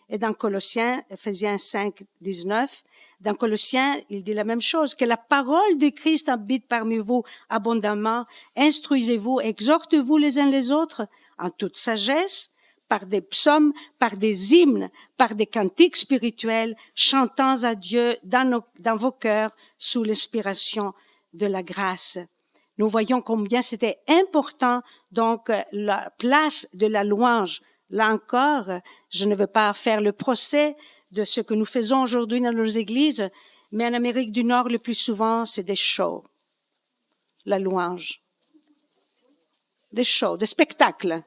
Et dans Colossiens, Éphésiens 5, 19, dans Colossiens, il dit la même chose, que la parole de Christ habite parmi vous abondamment, instruisez-vous, exhortez-vous les uns les autres en toute sagesse, par des psaumes, par des hymnes, par des cantiques spirituels, chantant à Dieu dans vos cœurs sous l'inspiration de la grâce. Nous voyons combien c'était important, donc, la place de la louange. Là encore, je ne veux pas faire le procès de ce que nous faisons aujourd'hui dans nos églises, mais en Amérique du Nord, le plus souvent, c'est des shows, la louange. Des shows, des spectacles.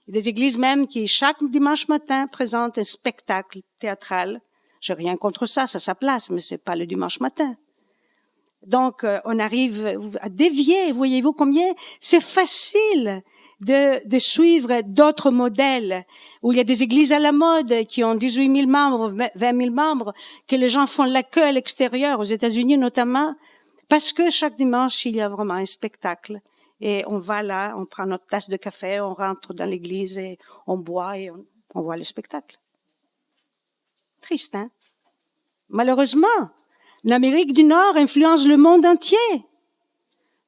Il y a des églises même qui, chaque dimanche matin, présentent un spectacle théâtral. J'ai rien contre ça, ça a sa place, mais c'est pas le dimanche matin. Donc, on arrive à dévier, voyez-vous combien c'est facile de suivre d'autres modèles, où il y a des églises à la mode qui ont 18 000 membres, 20 000 membres, que les gens font la queue à l'extérieur, aux États-Unis notamment, parce que chaque dimanche, il y a vraiment un spectacle. Et on va là, on prend notre tasse de café, on rentre dans l'église et on boit et on voit le spectacle. Triste, hein? Malheureusement, l'Amérique du Nord influence le monde entier.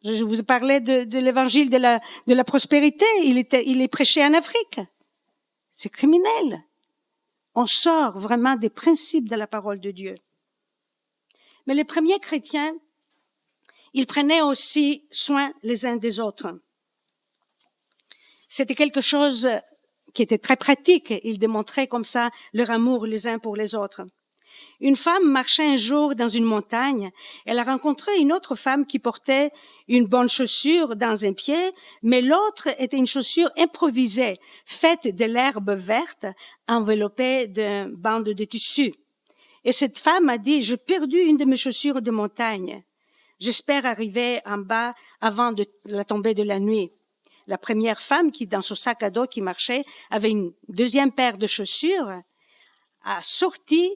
Je vous parlais de l'évangile de la prospérité. Il est prêché en Afrique. C'est criminel. On sort vraiment des principes de la parole de Dieu. Mais les premiers chrétiens, ils prenaient aussi soin les uns des autres. C'était quelque chose qui était très pratique. Ils démontraient comme ça leur amour les uns pour les autres. Une femme marchait un jour dans une montagne. Elle a rencontré une autre femme qui portait une bonne chaussure dans un pied, mais l'autre était une chaussure improvisée, faite de l'herbe verte, enveloppée d'une bande de tissu. Et cette femme a dit, j'ai perdu une de mes chaussures de montagne. J'espère arriver en bas avant de la tombée de la nuit. La première femme qui, dans son sac à dos qui marchait, avait une deuxième paire de chaussures, a sorti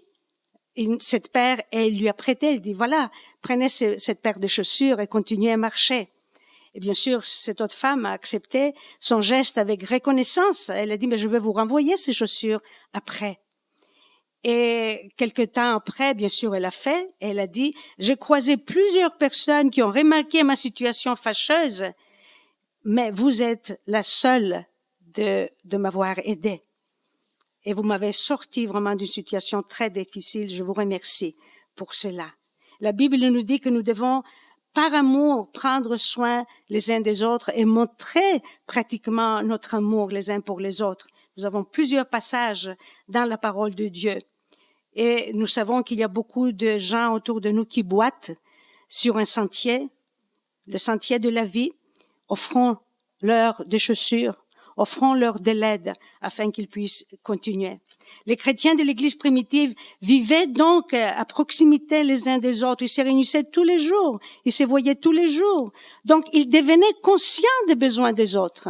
cette paire et elle lui a prêté. Elle dit, voilà, prenez cette paire de chaussures et continuez à marcher. Et bien sûr, cette autre femme a accepté son geste avec reconnaissance. Elle a dit, mais je vais vous renvoyer ces chaussures après. Et quelque temps après, bien sûr, elle a fait. Elle a dit, j'ai croisé plusieurs personnes qui ont remarqué ma situation fâcheuse, mais vous êtes la seule de m'avoir aidée. Et vous m'avez sorti vraiment d'une situation très difficile. Je vous remercie pour cela. La Bible nous dit que nous devons, par amour, prendre soin les uns des autres et montrer pratiquement notre amour les uns pour les autres. Nous avons plusieurs passages dans la parole de Dieu. Et nous savons qu'il y a beaucoup de gens autour de nous qui boitent sur un sentier, le sentier de la vie. Offrons-leur des chaussures, offrons-leur de l'aide afin qu'ils puissent continuer. Les chrétiens de l'Église primitive vivaient donc à proximité les uns des autres. Ils se réunissaient tous les jours, ils se voyaient tous les jours. Donc, ils devenaient conscients des besoins des autres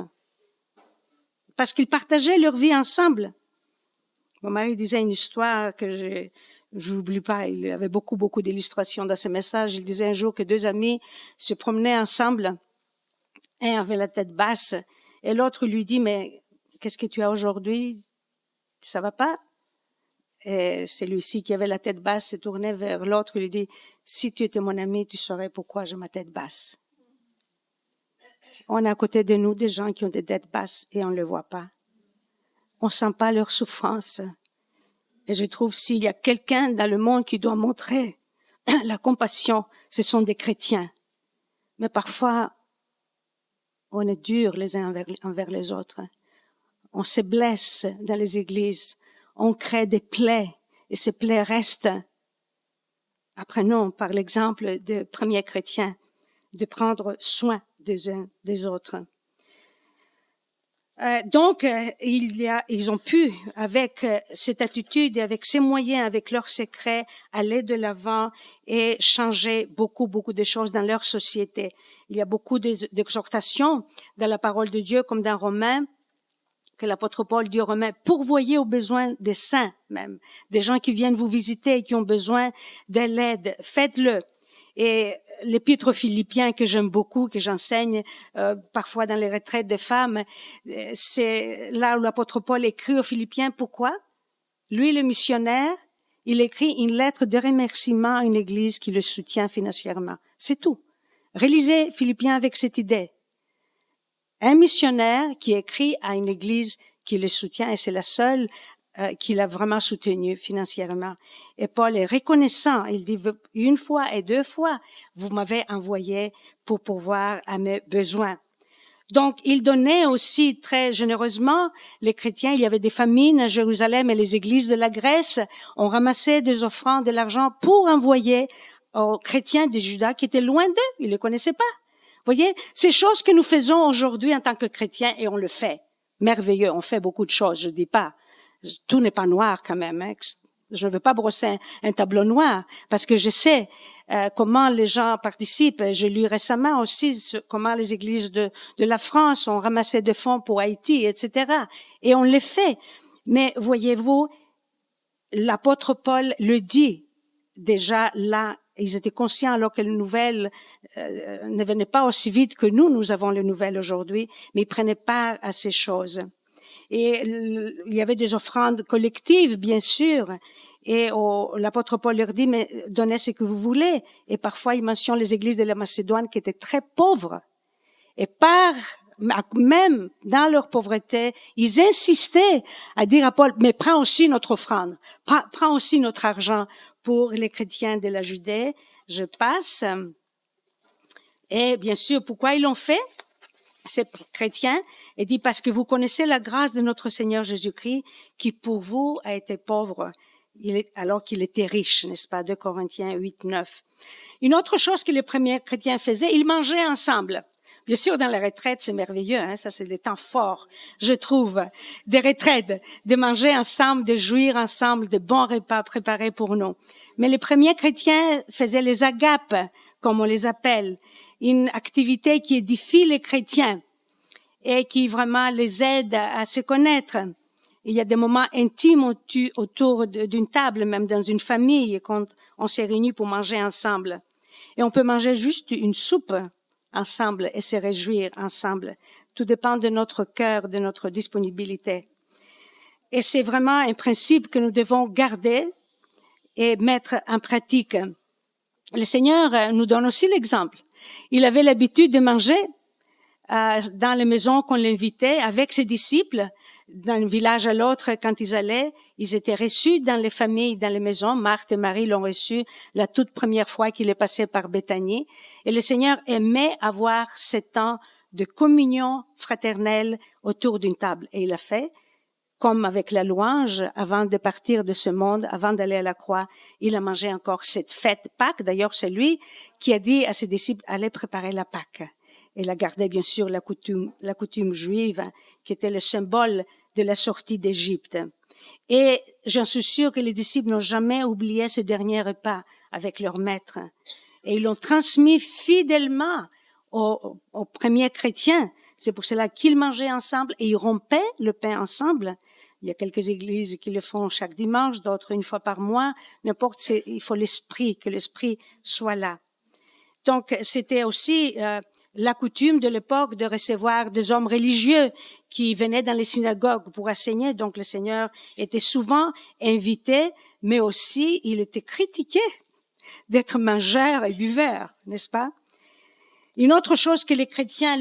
parce qu'ils partageaient leur vie ensemble. Mon mari disait une histoire que je n'oublie pas. Il avait beaucoup d'illustrations dans ses messages. Il disait un jour que deux amis se promenaient ensemble. Un avait la tête basse et l'autre lui dit, mais qu'est-ce que tu as aujourd'hui? Ça va pas? Et celui-ci qui avait la tête basse se tournait vers l'autre et lui dit, si tu étais mon ami, tu saurais pourquoi j'ai ma tête basse. On a à côté de nous des gens qui ont des têtes basses et on ne le voit pas. On sent pas leur souffrance. Et je trouve s'il y a quelqu'un dans le monde qui doit montrer la compassion, ce sont des chrétiens. Mais parfois, on est dur les uns envers les autres. On se blesse dans les églises. On crée des plaies et ces plaies restent. Apprenons par l'exemple des premiers chrétiens de prendre soin des uns des autres. Donc, ils ont pu, avec cette attitude et avec ces moyens, avec leurs secrets, aller de l'avant et changer beaucoup de choses dans leur société. Il y a beaucoup d'exhortations dans la parole de Dieu, comme dans Romains, que l'apôtre Paul dit aux Romains, pourvoyez aux besoins des saints même, des gens qui viennent vous visiter et qui ont besoin de l'aide, faites-le. Et l'épître aux Philippiens que j'aime beaucoup, que j'enseigne parfois dans les retraites des femmes, c'est là où l'apôtre Paul écrit aux Philippiens. Pourquoi? Lui, le missionnaire, il écrit une lettre de remerciement à une église qui le soutient financièrement. C'est tout. Relisez Philippiens avec cette idée. Un missionnaire qui écrit à une église qui le soutient, et c'est la seule qui l'a vraiment soutenu financièrement. Et Paul est reconnaissant. Il dit 1 fois et 2 fois, vous m'avez envoyé pour pourvoir à mes besoins. Donc, il donnait aussi très généreusement les chrétiens. Il y avait des famines à Jérusalem et les églises de la Grèce ont ramassé des offrandes, de l'argent pour envoyer aux chrétiens de Juda qui étaient loin d'eux. Ils ne les connaissaient pas. Vous voyez, ces choses que nous faisons aujourd'hui en tant que chrétiens, et on le fait. Merveilleux, on fait beaucoup de choses, je dis pas. Tout n'est pas noir quand même. Hein. Je ne veux pas brosser un tableau noir, parce que je sais comment les gens participent. J'ai lu récemment aussi comment les églises de la France ont ramassé des fonds pour Haïti, etc. Et on le fait. Mais voyez-vous, l'apôtre Paul le dit déjà là. Ils étaient conscients alors que les nouvelles ne venaient pas aussi vite que nous avons les nouvelles aujourd'hui, mais ils prenaient part à ces choses. Et il y avait des offrandes collectives, bien sûr, et l'apôtre Paul leur dit, mais donnez ce que vous voulez. Et parfois, il mentionne les églises de la Macédoine qui étaient très pauvres. Et même dans leur pauvreté, ils insistaient à dire à Paul, mais prends aussi notre offrande, prends aussi notre argent pour les chrétiens de la Judée. Je passe. Et bien sûr, pourquoi ils l'ont fait, ces chrétiens? Il dit, parce que vous connaissez la grâce de notre Seigneur Jésus-Christ, qui pour vous a été pauvre, alors qu'il était riche, n'est-ce pas? 2 Corinthiens 8, 9. Une autre chose que les premiers chrétiens faisaient, ils mangeaient ensemble. Bien sûr, dans la retraite, c'est merveilleux, hein, ça c'est des temps forts, je trouve, des retraites, de manger ensemble, de jouir ensemble, de bons repas préparés pour nous. Mais les premiers chrétiens faisaient les agapes, comme on les appelle, une activité qui édifie les chrétiens et qui vraiment les aide à se connaître. Il y a des moments intimes autour d'une table, même dans une famille, quand on s'est réunis pour manger ensemble. Et on peut manger juste une soupe ensemble et se réjouir ensemble. Tout dépend de notre cœur, de notre disponibilité. Et c'est vraiment un principe que nous devons garder et mettre en pratique. Le Seigneur nous donne aussi l'exemple. Il avait l'habitude de manger dans les maisons qu'on l'invitait avec ses disciples, d'un village à l'autre quand ils allaient. Ils étaient reçus dans les familles, dans les maisons. Marthe et Marie l'ont reçu la toute première fois qu'il est passé par Béthanie. Et le Seigneur aimait avoir ce temps de communion fraternelle autour d'une table. Et il a fait, comme avec la louange, avant de partir de ce monde, avant d'aller à la croix, il a mangé encore cette fête Pâques. D'ailleurs, c'est lui qui a dit à ses disciples, allez préparer la Pâques. Il a gardé bien sûr la coutume juive, qui était le symbole de la sortie d'Égypte. Et j'en suis sûre que les disciples n'ont jamais oublié ce dernier repas avec leur maître. Et ils l'ont transmis fidèlement aux premiers chrétiens. C'est pour cela qu'ils mangeaient ensemble et ils rompaient le pain ensemble. Il y a quelques églises qui le font chaque dimanche, d'autres une fois par mois. N'importe, il faut que l'esprit soit là. Donc, c'était aussi la coutume de l'époque de recevoir des hommes religieux qui venaient dans les synagogues pour enseigner. Donc, le Seigneur était souvent invité, mais aussi il était critiqué d'être mangeur et buveur, n'est-ce pas? Une autre chose que les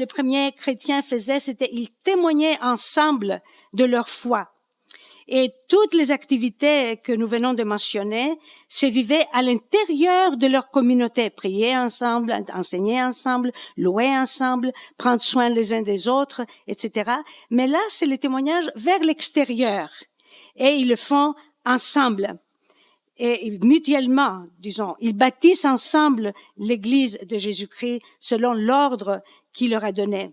premiers chrétiens faisaient, c'était ils témoignaient ensemble de leur foi. Et toutes les activités que nous venons de mentionner se vivaient à l'intérieur de leur communauté. Prier ensemble, enseigner ensemble, louer ensemble, prendre soin les uns des autres, etc. Mais là, c'est le témoignage vers l'extérieur. Et ils le font ensemble. Et mutuellement, disons, ils bâtissent ensemble l'Église de Jésus-Christ selon l'ordre qu'il leur a donné.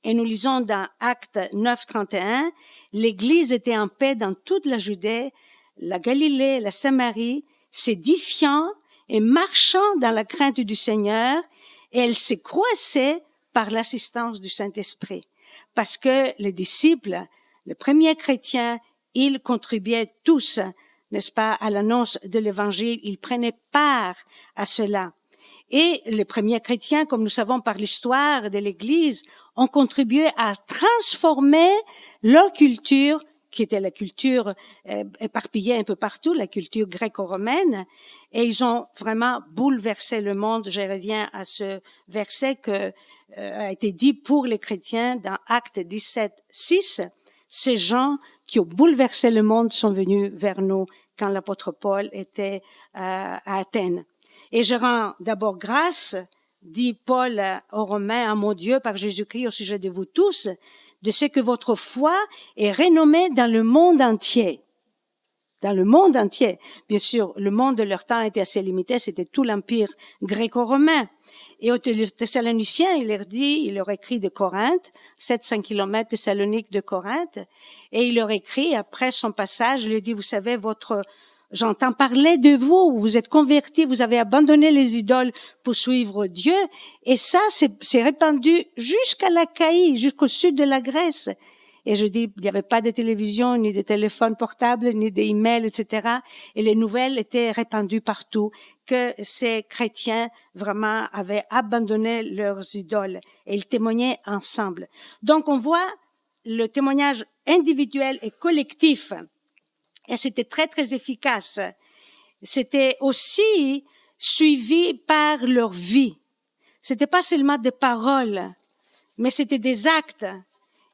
Et nous lisons dans Actes 9, 31, l'Église était en paix dans toute la Judée, la Galilée, la Samarie, s'édifiant et marchant dans la crainte du Seigneur, Et elle s'est croissée par l'assistance du Saint-Esprit. Parce que les disciples, les premiers chrétiens, ils contribuaient tous, n'est-ce pas, à l'annonce de l'Évangile. Ils prenaient part à cela. Et les premiers chrétiens, comme nous savons par l'histoire de l'Église, ont contribué à transformer leur culture, qui était la culture éparpillée un peu partout, la culture gréco-romaine, et ils ont vraiment bouleversé le monde. Je reviens à ce verset que a été dit pour les chrétiens dans Actes 17:6. Ces gens qui ont bouleversé le monde sont venus vers nous quand l'apôtre Paul était à Athènes. Et je rends d'abord grâce, dit Paul aux Romains, à mon Dieu par Jésus-Christ au sujet de vous tous, de ce que votre foi est renommée dans le monde entier. Dans le monde entier. Bien sûr, le monde de leur temps était assez limité, c'était tout l'empire gréco-romain. Et aux Thessaloniciens, il leur écrit de Corinthe, 700 kilomètres Thessalonique de Corinthe, et il leur écrit, après son passage, il leur dit, vous savez, j'entends parler de vous, vous êtes convertis, vous avez abandonné les idoles pour suivre Dieu, et ça, c'est répandu jusqu'à l'Achaïe, jusqu'au sud de la Grèce. Et je dis, il n'y avait pas de télévision, ni de téléphone portable, ni d'emails, etc. Et les nouvelles étaient répandues partout, que ces chrétiens vraiment avaient abandonné leurs idoles. Et ils témoignaient ensemble. Donc on voit le témoignage individuel et collectif. Et c'était très, très efficace. C'était aussi suivi par leur vie. C'était pas seulement des paroles, mais c'était des actes.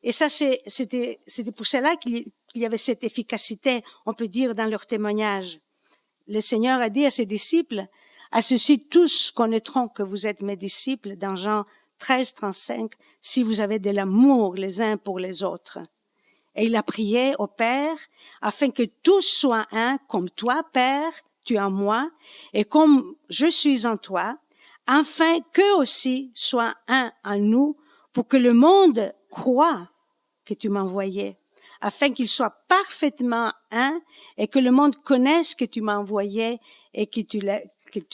Et ça, c'était pour cela qu'il y avait cette efficacité, on peut dire, dans leur témoignage. Le Seigneur a dit à ses disciples, à ceux-ci tous connaîtront que vous êtes mes disciples, dans Jean 13:35, si vous avez de l'amour les uns pour les autres. Et il a prié au Père, afin que tous soient un, comme toi, Père, tu es en moi, et comme je suis en toi, afin qu'eux aussi soient un en nous, pour que le monde croie que tu m'as envoyé, afin qu'ils soient parfaitement un et que le monde connaisse que tu m'as envoyé et que tu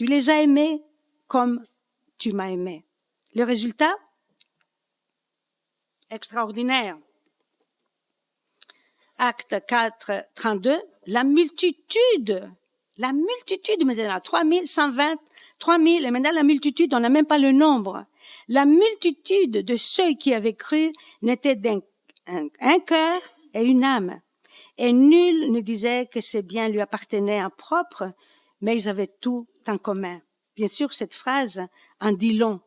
les as aimés comme tu m'as aimé. Le résultat? Extraordinaire. Acte 4:32, la multitude, maintenant, 3120, 3000, et maintenant la multitude, on n'a même pas le nombre. La multitude de ceux qui avaient cru n'était d'un cœur et une âme. Et nul ne disait que ces biens lui appartenaient en propre, mais ils avaient tout en commun. Bien sûr, cette phrase en dit long.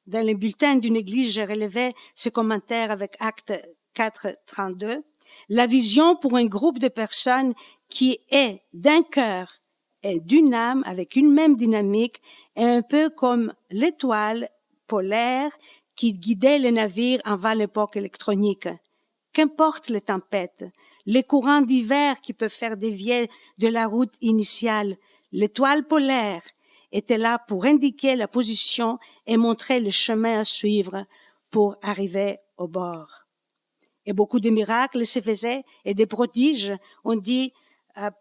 Dans les bulletins d'une église, j'ai relevé ce commentaire avec Acte 4:32. La vision pour un groupe de personnes qui est d'un cœur et d'une âme avec une même dynamique est un peu comme l'étoile polaire qui guidait les navires avant l'époque électronique. Qu'importe les tempêtes, les courants d'hiver qui peuvent faire dévier de la route initiale, l'étoile polaire était là pour indiquer la position et montrer le chemin à suivre pour arriver au bord. Et beaucoup de miracles se faisaient et des prodiges, on dit,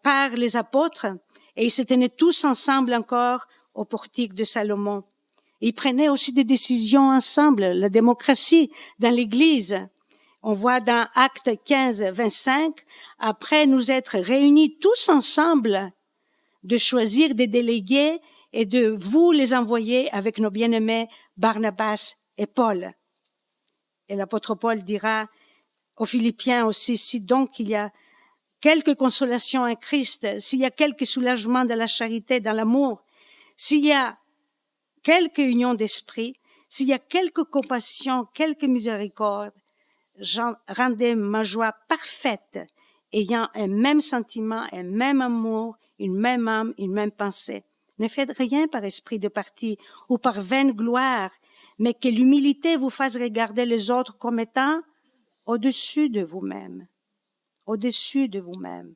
par les apôtres, et ils se tenaient tous ensemble encore au portique de Salomon. Ils prenaient aussi des décisions ensemble, la démocratie dans l'Église. On voit dans Acte 15:25, après nous être réunis tous ensemble, de choisir des délégués et de vous les envoyer avec nos bien-aimés Barnabas et Paul. Et l'apôtre Paul dira aux Philippiens aussi, si donc il y a quelque consolation en Christ, s'il y a quelque soulagement de la charité, dans l'amour, s'il y a quelque union d'esprit, s'il y a quelque compassion, quelque miséricorde, rendez ma joie parfaite, ayant un même sentiment, un même amour, une même âme, une même pensée. Ne faites rien par esprit de parti ou par vaine gloire, mais que l'humilité vous fasse regarder les autres comme étant au-dessus de vous-même. Au-dessus de vous-même.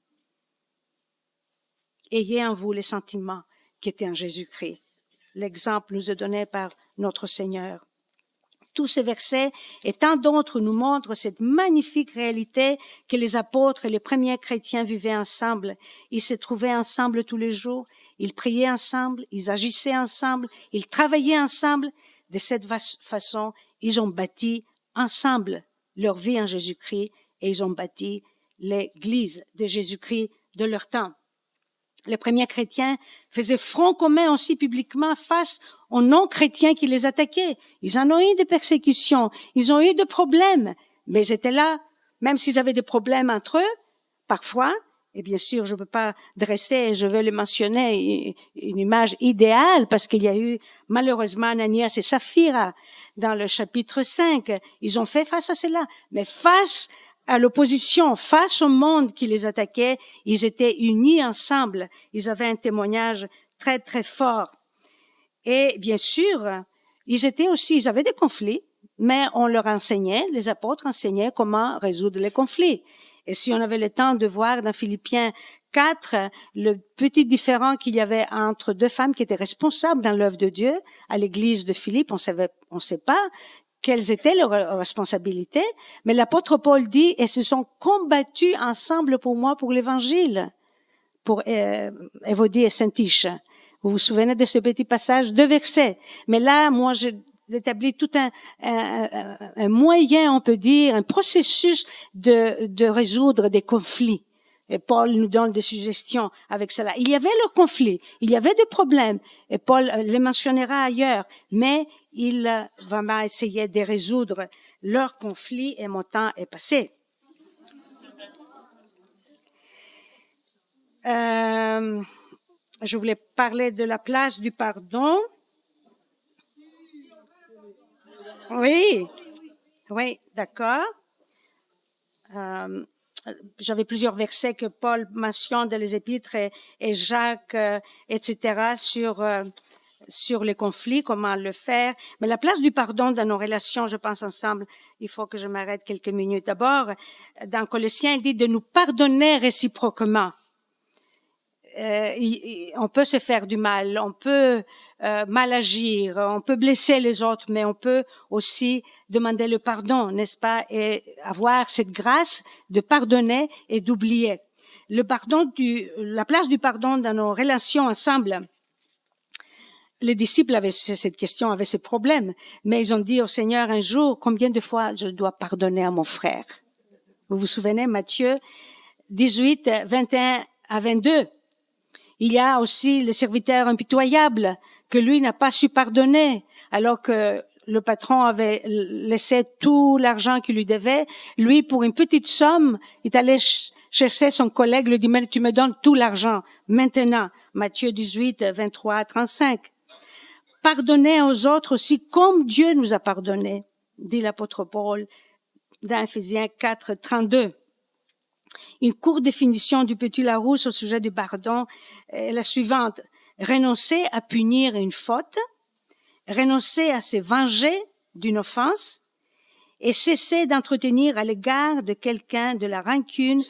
Ayez en vous les sentiments qui étaient en Jésus-Christ. L'exemple nous est donné par notre Seigneur. Tous ces versets et tant d'autres nous montrent cette magnifique réalité que les apôtres et les premiers chrétiens vivaient ensemble. Ils se trouvaient ensemble tous les jours. Ils priaient ensemble, ils agissaient ensemble, ils travaillaient ensemble. De cette façon, ils ont bâti ensemble leur vie en Jésus-Christ et ils ont bâti l'Église de Jésus-Christ de leur temps. Les premiers chrétiens faisaient front commun aussi publiquement face aux non-chrétiens qui les attaquaient. Ils en ont eu des persécutions, ils ont eu des problèmes, mais ils étaient là, même s'ils avaient des problèmes entre eux, parfois, et bien sûr, je ne peux pas dresser, je veux le mentionner, une image idéale, parce qu'il y a eu malheureusement Ananias et Saphira dans le chapitre 5. Ils ont fait face à cela, mais face à l'opposition, face au monde qui les attaquait, ils étaient unis ensemble. Ils avaient un témoignage très, très fort. Et bien sûr, ils avaient des conflits, mais on leur enseignait, les apôtres enseignaient comment résoudre les conflits. Et si on avait le temps de voir dans Philippiens 4, le petit différend qu'il y avait entre deux femmes qui étaient responsables dans l'œuvre de Dieu à l'église de Philippe, on sait pas quelles étaient leurs responsabilités, mais l'apôtre Paul dit, et se sont combattus ensemble pour moi, pour l'évangile, pour Évodie et Syntyche. Vous vous souvenez de ce petit passage, 2 versets. Mais là, moi, j'ai établi tout un moyen, on peut dire, un processus de résoudre des conflits. Et Paul nous donne des suggestions avec cela. Il y avait le conflit, il y avait des problèmes, et Paul les mentionnera ailleurs, mais il vraiment essayait de résoudre leurs conflits et mon temps est passé. Je voulais parler de la place du pardon. Oui, d'accord. J'avais plusieurs versets que Paul mentionne dans les épîtres et Jacques, etc., sur les conflits, comment le faire. Mais la place du pardon dans nos relations, je pense ensemble, il faut que je m'arrête quelques minutes. D'abord, dans Colossiens, il dit de nous pardonner réciproquement. On peut se faire du mal, on peut mal agir, on peut blesser les autres, mais on peut aussi demander le pardon, n'est-ce pas, et avoir cette grâce de pardonner et d'oublier. La place du pardon dans nos relations ensemble. Les disciples avaient cette question, avaient ce problème, mais ils ont dit au Seigneur un jour, combien de fois je dois pardonner à mon frère? Vous vous souvenez, Matthieu 18, 21 à 22. Il y a aussi le serviteur impitoyable que lui n'a pas su pardonner, alors que le patron avait laissé tout l'argent qu'il lui devait. Lui, pour une petite somme, il est allé chercher son collègue, lui dit, mais tu me donnes tout l'argent maintenant. Matthieu 18, 23 à 35. Pardonnez aux autres aussi comme Dieu nous a pardonné, dit l'apôtre Paul dans Ephésiens 4, 32. Une courte définition du petit Larousse au sujet du pardon est la suivante. Renoncer à punir une faute, renoncer à se venger d'une offense et cesser d'entretenir à l'égard de quelqu'un de la rancune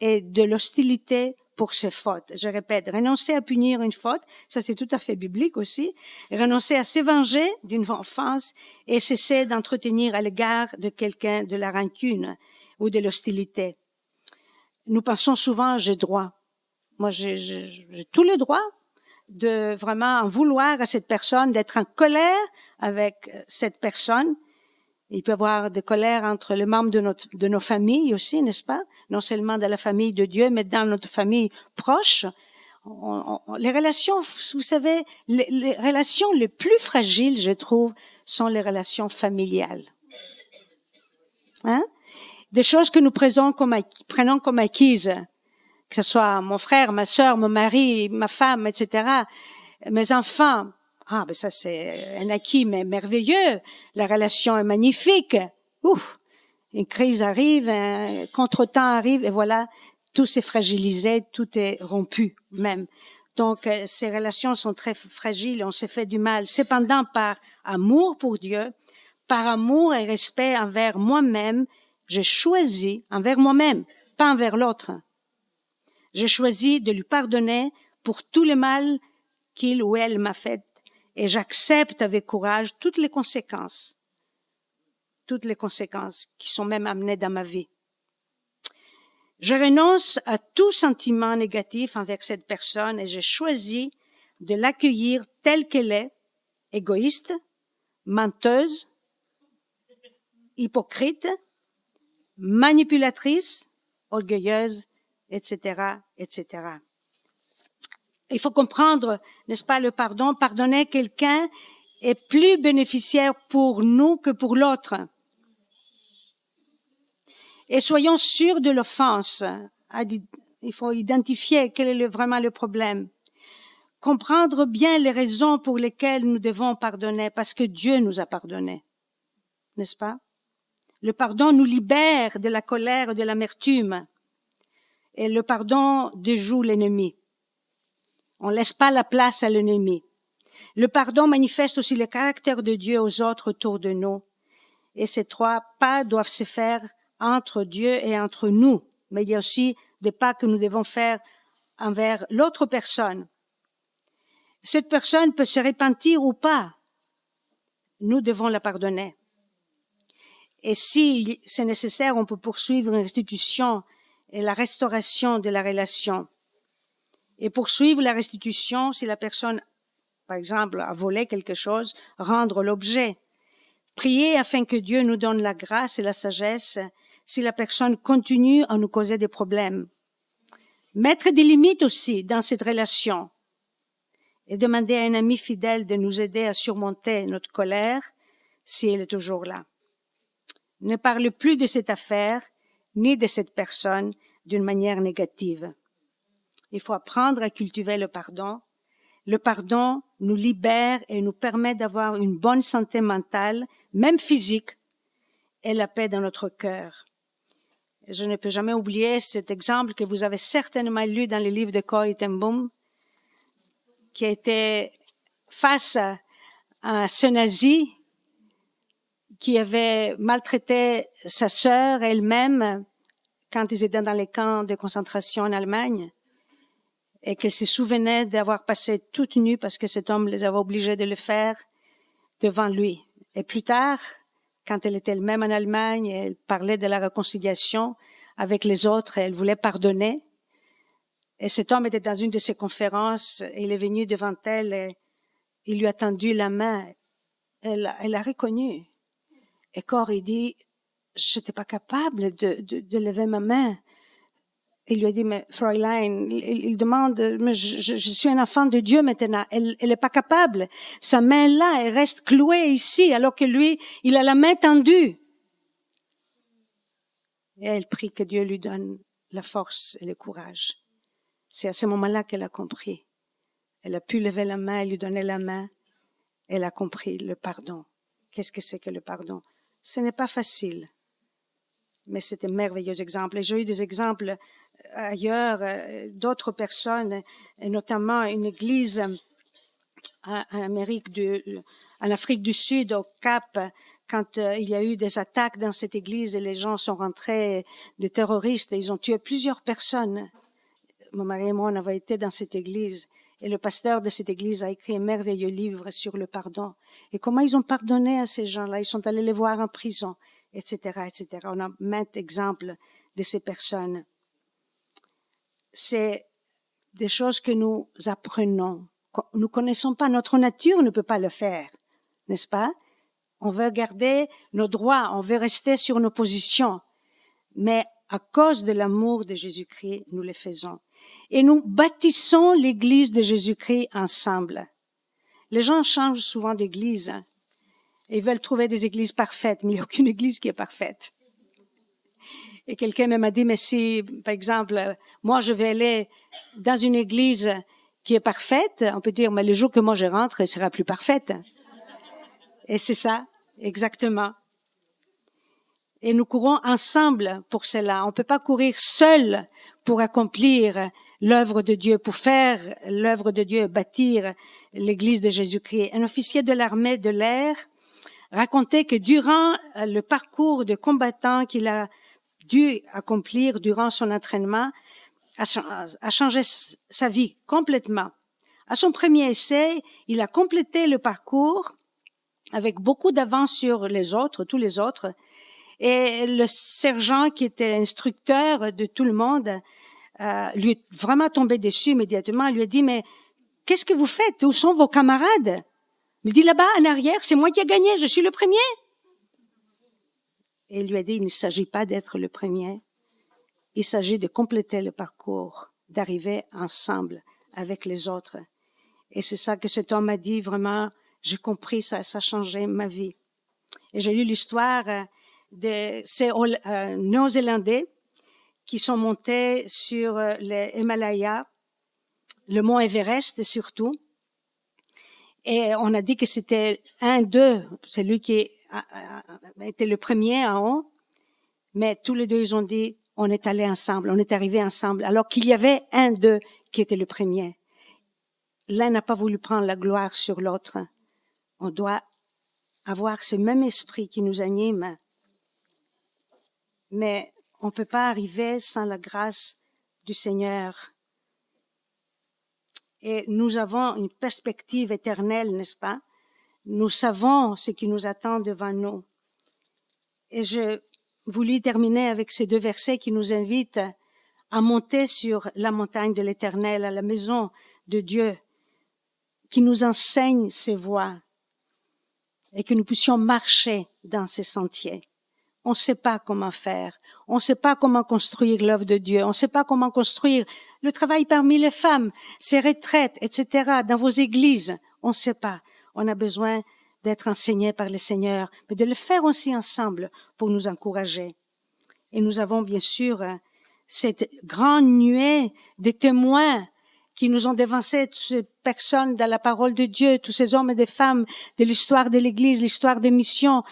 et de l'hostilité pour ses fautes. Je répète, renoncer à punir une faute, ça c'est tout à fait biblique aussi, renoncer à se venger d'une offense et cesser d'entretenir à l'égard de quelqu'un de la rancune ou de l'hostilité. Nous pensons souvent, j'ai droit. Moi, j'ai tout le droit de vraiment en vouloir à cette personne, d'être en colère avec cette personne. Il peut y avoir des colères entre les membres de nos familles aussi, n'est-ce pas? Non seulement dans la famille de Dieu, mais dans notre famille proche. Les relations, vous savez, les relations les plus fragiles, je trouve, sont les relations familiales. Hein? Des choses que nous prenons comme acquises, que ce soit mon frère, ma sœur, mon mari, ma femme, etc., mes enfants. Ah, ben ça c'est un acquis mais merveilleux. La relation est magnifique. Ouf, une crise arrive, un contretemps arrive et voilà, tout s'est fragilisé, tout est rompu même. Donc ces relations sont très fragiles, on s'est fait du mal. Cependant, par amour pour Dieu, par amour et respect envers moi-même, j'ai choisi, envers moi-même, pas envers l'autre, j'ai choisi de lui pardonner pour tout le mal qu'il ou elle m'a fait et j'accepte avec courage toutes les conséquences qui sont même amenées dans ma vie. Je renonce à tout sentiment négatif envers cette personne et j'ai choisi de l'accueillir telle qu'elle est, égoïste, menteuse, hypocrite, manipulatrice, orgueilleuse, etc., etc. Il faut comprendre, n'est-ce pas, le pardon. Pardonner quelqu'un est plus bénéficiaire pour nous que pour l'autre. Et soyons sûrs de l'offense. Il faut identifier quel est vraiment le problème. Comprendre bien les raisons pour lesquelles nous devons pardonner, parce que Dieu nous a pardonné. N'est-ce pas? Le pardon nous libère de la colère et de l'amertume. Et le pardon déjoue l'ennemi. On ne laisse pas la place à l'ennemi. Le pardon manifeste aussi le caractère de Dieu aux autres autour de nous. Et ces trois pas doivent se faire entre Dieu et entre nous. Mais il y a aussi des pas que nous devons faire envers l'autre personne. Cette personne peut se repentir ou pas. Nous devons la pardonner. Et si c'est nécessaire, on peut poursuivre une restitution et la restauration de la relation. Et poursuivre la restitution, si la personne, par exemple, a volé quelque chose, rendre l'objet. Prier afin que Dieu nous donne la grâce et la sagesse si la personne continue à nous causer des problèmes. Mettre des limites aussi dans cette relation et demander à un ami fidèle de nous aider à surmonter notre colère si elle est toujours là. Ne parle plus de cette affaire ni de cette personne d'une manière négative. Il faut apprendre à cultiver le pardon. Le pardon nous libère et nous permet d'avoir une bonne santé mentale, même physique, et la paix dans notre cœur. Je ne peux jamais oublier cet exemple que vous avez certainement lu dans le livre de Corrie ten Boom, qui était face à ce nazi qui avait maltraité sa sœur elle-même quand ils étaient dans les camps de concentration en Allemagne, et qu'elle se souvenait d'avoir passé toute nue parce que cet homme les avait obligés de le faire devant lui. Et plus tard, quand elle était elle-même en Allemagne, elle parlait de la réconciliation avec les autres et elle voulait pardonner. Et cet homme était dans une de ses conférences et il est venu devant elle et il lui a tendu la main. Elle a reconnu. Et Corrie dit, je n'étais pas capable de lever ma main. Il lui a dit, mais Fräulein, il demande, mais je suis un enfant de Dieu maintenant. Elle n'est pas capable. Sa main là, elle reste clouée ici, alors que lui, il a la main tendue. Et elle prie que Dieu lui donne la force et le courage. C'est à ce moment-là qu'elle a compris. Elle a pu lever la main, lui donner la main. Elle a compris le pardon. Qu'est-ce que c'est que le pardon? Ce n'est pas facile. Mais c'est un merveilleux exemple. Et j'ai eu des exemples ailleurs, d'autres personnes, et notamment une église en Afrique du Sud, au Cap, quand il y a eu des attaques dans cette église et les gens sont rentrés, des terroristes, et ils ont tué plusieurs personnes. Mon mari et moi, on avait été dans cette église. Et le pasteur de cette église a écrit un merveilleux livre sur le pardon. Et comment ils ont pardonné à ces gens-là. Ils sont allés les voir en prison, etc., etc. On a maintes exemples de ces personnes. C'est des choses que nous apprenons. Nous connaissons pas. Notre nature ne peut pas le faire. N'est-ce pas? On veut garder nos droits. On veut rester sur nos positions. Mais à cause de l'amour de Jésus-Christ, nous le faisons. Et nous bâtissons l'église de Jésus-Christ ensemble. Les gens changent souvent d'église. Ils veulent trouver des églises parfaites, mais il n'y a aucune église qui est parfaite. Et quelqu'un m'a dit, mais si, par exemple, moi je vais aller dans une église qui est parfaite, on peut dire, mais le jour que moi je rentre, elle sera plus parfaite. Et c'est ça, exactement. Et nous courons ensemble pour cela. On ne peut pas courir seul pour accomplir l'œuvre de Dieu, pour faire l'œuvre de Dieu, bâtir l'église de Jésus-Christ. Un officier de l'armée de l'air racontait que durant le parcours de combattant qu'il a dû accomplir durant son entraînement, a changé sa vie complètement. À son premier essai, il a complété le parcours avec beaucoup d'avance sur les autres, tous les autres. Et le sergent qui était instructeur de tout le monde lui est vraiment tombé dessus immédiatement. Il lui a dit, mais qu'est-ce que vous faites? Où sont vos camarades? Il me dit, là-bas, en arrière, c'est moi qui ai gagné, je suis le premier. Et il lui a dit, il ne s'agit pas d'être le premier. Il s'agit de compléter le parcours, d'arriver ensemble avec les autres. Et c'est ça que cet homme a dit, vraiment, j'ai compris, ça a changé ma vie. Et j'ai lu l'histoire de ces Néo-Zélandais qui sont montés sur les Himalayas, le mont Everest surtout. Et on a dit que c'était un d'eux, c'est lui qui était le premier en haut. Mais tous les deux, ils ont dit, on est allés ensemble, on est arrivés ensemble, alors qu'il y avait un d'eux qui était le premier. L'un n'a pas voulu prendre la gloire sur l'autre. On doit avoir ce même esprit qui nous anime. Mais on ne peut pas arriver sans la grâce du Seigneur. Et nous avons une perspective éternelle, n'est-ce pas? Nous savons ce qui nous attend devant nous. Et je voulais terminer avec ces 2 versets qui nous invitent à monter sur la montagne de l'Éternel, à la maison de Dieu, qui nous enseigne ses voies et que nous puissions marcher dans ses sentiers. On ne sait pas comment faire, on ne sait pas comment construire l'œuvre de Dieu, on ne sait pas comment construire le travail parmi les femmes, ces retraites, etc., dans vos églises. On ne sait pas. On a besoin d'être enseigné par le Seigneur, mais de le faire aussi ensemble pour nous encourager. Et nous avons bien sûr cette grande nuée de témoins qui nous ont dévancé, toutes ces personnes dans la parole de Dieu, tous ces hommes et des femmes de l'histoire de l'Église, l'histoire des missions.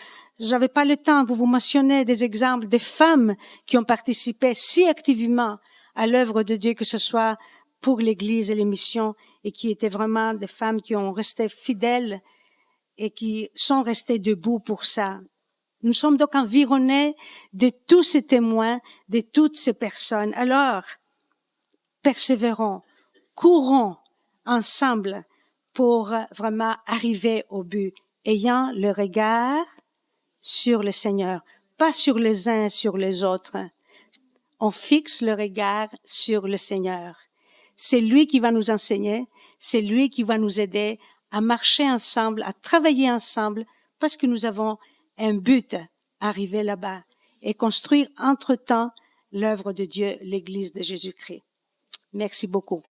J'avais pas le temps pour vous mentionner des exemples des femmes qui ont participé si activement à l'œuvre de Dieu, que ce soit pour l'Église et les missions, et qui étaient vraiment des femmes qui ont resté fidèles et qui sont restées debout pour ça. Nous sommes donc environnés de tous ces témoins, de toutes ces personnes. Alors, persévérons, courons ensemble pour vraiment arriver au but, ayant le regard sur le Seigneur, pas sur les uns, sur les autres. On fixe le regard sur le Seigneur. C'est lui qui va nous enseigner, c'est lui qui va nous aider à marcher ensemble, à travailler ensemble, parce que nous avons un but, arriver là-bas et construire entre-temps l'œuvre de Dieu, l'Église de Jésus-Christ. Merci beaucoup.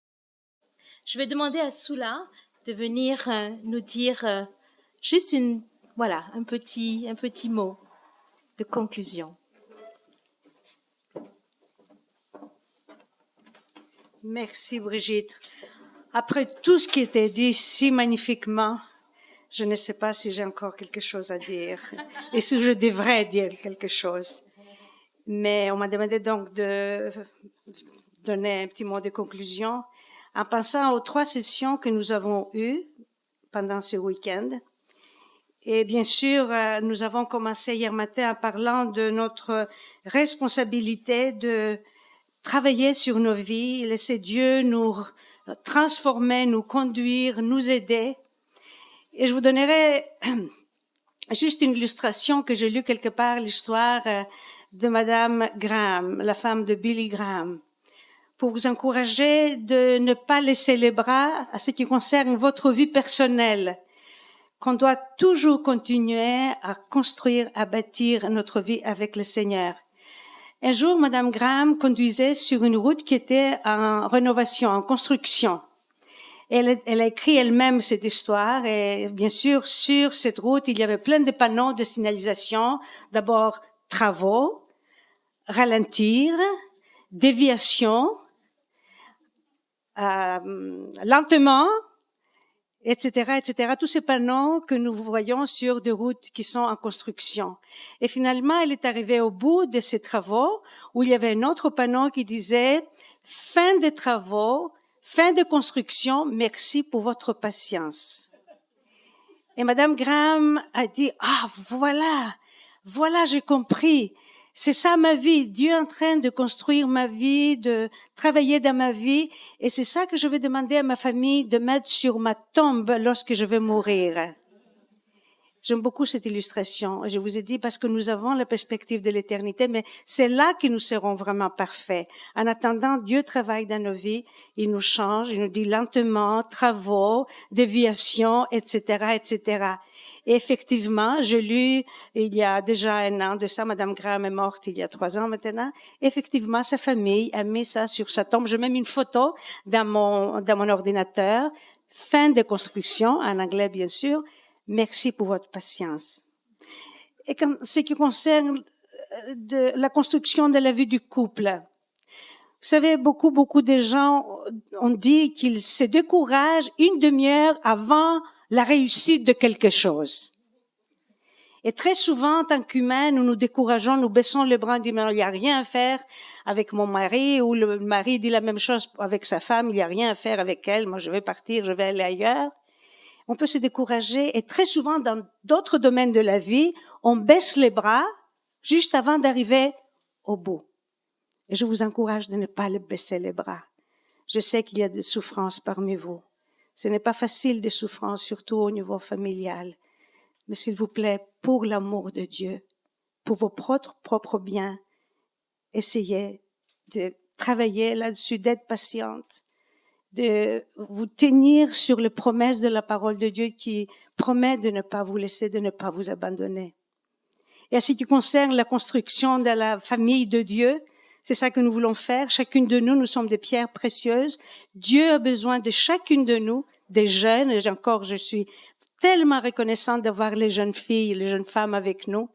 Je vais demander à Soula de venir nous dire juste un petit mot de conclusion. Merci Brigitte. Après tout ce qui était dit si magnifiquement, je ne sais pas si j'ai encore quelque chose à dire et si je devrais dire quelque chose. Mais on m'a demandé donc de donner un petit mot de conclusion en pensant aux 3 sessions que nous avons eues pendant ce week-end. Et bien sûr, nous avons commencé hier matin en parlant de notre responsabilité de travailler sur nos vies, laisser Dieu nous transformer, nous conduire, nous aider. Et je vous donnerai juste une illustration que j'ai lue quelque part, l'histoire de Madame Graham, la femme de Billy Graham, pour vous encourager de ne pas laisser les bras à ce qui concerne votre vie personnelle, qu'on doit toujours continuer à construire, à bâtir notre vie avec le Seigneur. Un jour, Madame Graham conduisait sur une route qui était en rénovation, en construction. Elle a écrit elle-même cette histoire et bien sûr, sur cette route, il y avait plein de panneaux de signalisation. D'abord, travaux, ralentir, déviation, lentement, etc., etc. Tous ces panneaux que nous voyons sur des routes qui sont en construction. Et finalement, elle est arrivée au bout de ces travaux où il y avait un autre panneau qui disait « Fin des travaux, fin de construction, merci pour votre patience. » Et Madame Graham a dit « Ah, voilà, j'ai compris. C'est ça ma vie. Dieu est en train de construire ma vie, de travailler dans ma vie. Et c'est ça que je vais demander à ma famille de mettre sur ma tombe lorsque je vais mourir. » J'aime beaucoup cette illustration. Je vous ai dit parce que nous avons la perspective de l'éternité, mais c'est là que nous serons vraiment parfaits. En attendant, Dieu travaille dans nos vies. Il nous change, il nous dit lentement, travaux, déviations, etc., etc. Et effectivement, j'ai lu il y a déjà 1 an de ça, Madame Graham est morte il y a 3 ans maintenant. Effectivement, sa famille a mis ça sur sa tombe. J'ai même une photo dans mon ordinateur. Fin de construction, en anglais bien sûr. Merci pour votre patience. Et ce qui concerne de la construction de la vie du couple, vous savez, beaucoup de gens ont dit qu'ils se découragent 1/2 heure avant la réussite de quelque chose. Et très souvent, en tant qu'humains, nous nous décourageons, nous baissons les bras, on dit, mais il n'y a rien à faire avec mon mari, ou le mari dit la même chose avec sa femme, il n'y a rien à faire avec elle, moi je vais partir, je vais aller ailleurs. On peut se décourager et très souvent dans d'autres domaines de la vie, on baisse les bras juste avant d'arriver au bout. Et je vous encourage de ne pas baisser les bras. Je sais qu'il y a des souffrances parmi vous. Ce n'est pas facile des souffrances, surtout au niveau familial. Mais s'il vous plaît, pour l'amour de Dieu, pour vos propres biens, essayez de travailler là-dessus, d'être patiente, de vous tenir sur les promesses de la parole de Dieu qui promet de ne pas vous laisser, de ne pas vous abandonner. Et à ce qui concerne la construction de la famille de Dieu, c'est ça que nous voulons faire. Chacune de nous, nous sommes des pierres précieuses. Dieu a besoin de chacune de nous, des jeunes, et encore, je suis tellement reconnaissante d'avoir les jeunes filles, les jeunes femmes avec nous.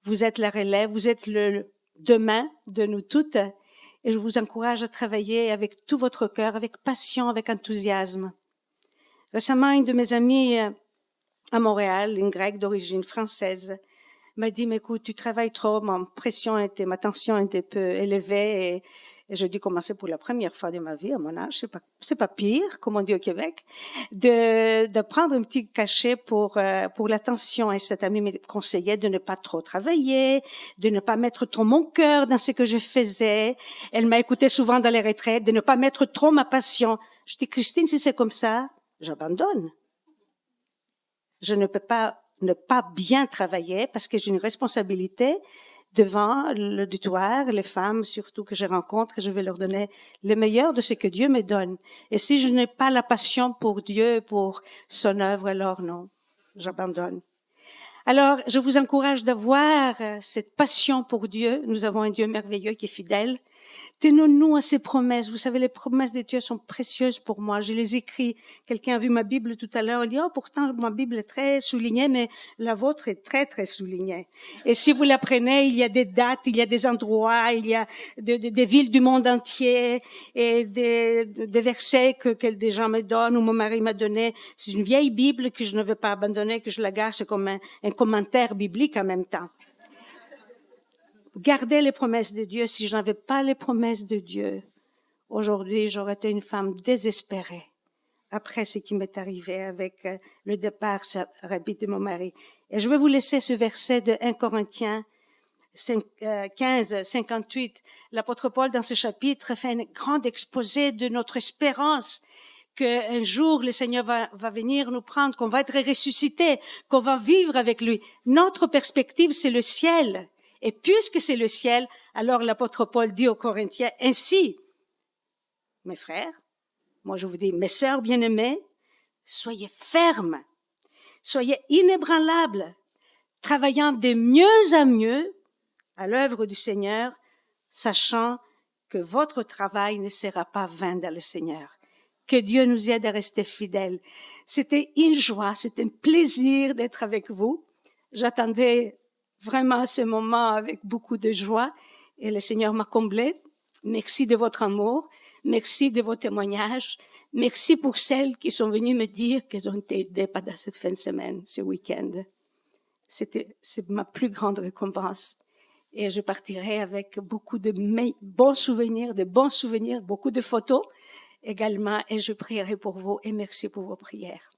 Vous êtes la relève, vous êtes le demain de nous toutes. Et je vous encourage à travailler avec tout votre cœur, avec passion, avec enthousiasme. Récemment, une de mes amies à Montréal, une grecque d'origine française, m'a dit, mais écoute, tu travailles trop, ma tension était un peu élevée et j'ai dû commencer pour la première fois de ma vie, à mon âge, c'est pas pire, comme on dit au Québec, de prendre un petit cachet pour l'attention. Et cette amie me conseillait de ne pas trop travailler, de ne pas mettre trop mon cœur dans ce que je faisais. Elle m'a écouté souvent dans les retraites, de ne pas mettre trop ma passion. Je dis, Christine, si c'est comme ça, j'abandonne. Je ne peux pas ne pas bien travailler parce que j'ai une responsabilité devant l'auditoire, les femmes surtout que je rencontre, je vais leur donner le meilleur de ce que Dieu me donne. Et si je n'ai pas la passion pour Dieu, pour son œuvre, alors non, j'abandonne. Alors, je vous encourage d'avoir cette passion pour Dieu. Nous avons un Dieu merveilleux qui est fidèle. Tenons-nous à ses promesses. Vous savez, les promesses de Dieu sont précieuses pour moi. Je les écris. Quelqu'un a vu ma Bible tout à l'heure. Il dit, oh, pourtant, ma Bible est très soulignée, mais la vôtre est très, très soulignée. Et si vous la prenez, il y a des dates, il y a des endroits, il y a des villes du monde entier et des versets que des gens me donnent ou mon mari m'a donné. C'est une vieille Bible que je ne veux pas abandonner, que je la garde. C'est comme un commentaire biblique en même temps. Gardez les promesses de Dieu. Si je n'avais pas les promesses de Dieu, aujourd'hui, j'aurais été une femme désespérée après ce qui m'est arrivé avec le départ rapide de mon mari. Et je vais vous laisser ce verset de 1 Corinthiens 15, 58. L'apôtre Paul, dans ce chapitre, fait un grand exposé de notre espérance qu'un jour, le Seigneur va venir nous prendre, qu'on va être ressuscité, qu'on va vivre avec lui. Notre perspective, c'est le ciel. Et puisque c'est le ciel, alors l'apôtre Paul dit aux Corinthiens, ainsi, mes frères, moi je vous dis, mes sœurs bien-aimées, soyez fermes, soyez inébranlables, travaillant de mieux en mieux à l'œuvre du Seigneur, sachant que votre travail ne sera pas vain dans le Seigneur. Que Dieu nous aide à rester fidèles. C'était une joie, c'était un plaisir d'être avec vous. J'attendais vraiment ce moment avec beaucoup de joie et le Seigneur m'a comblé. Merci de votre amour, merci de vos témoignages, merci pour celles qui sont venues me dire qu'elles ont été aidées pendant cette fin de semaine, ce week-end. C'est ma plus grande récompense. Et je partirai avec beaucoup de bons souvenirs, beaucoup de photos également, et je prierai pour vous et merci pour vos prières.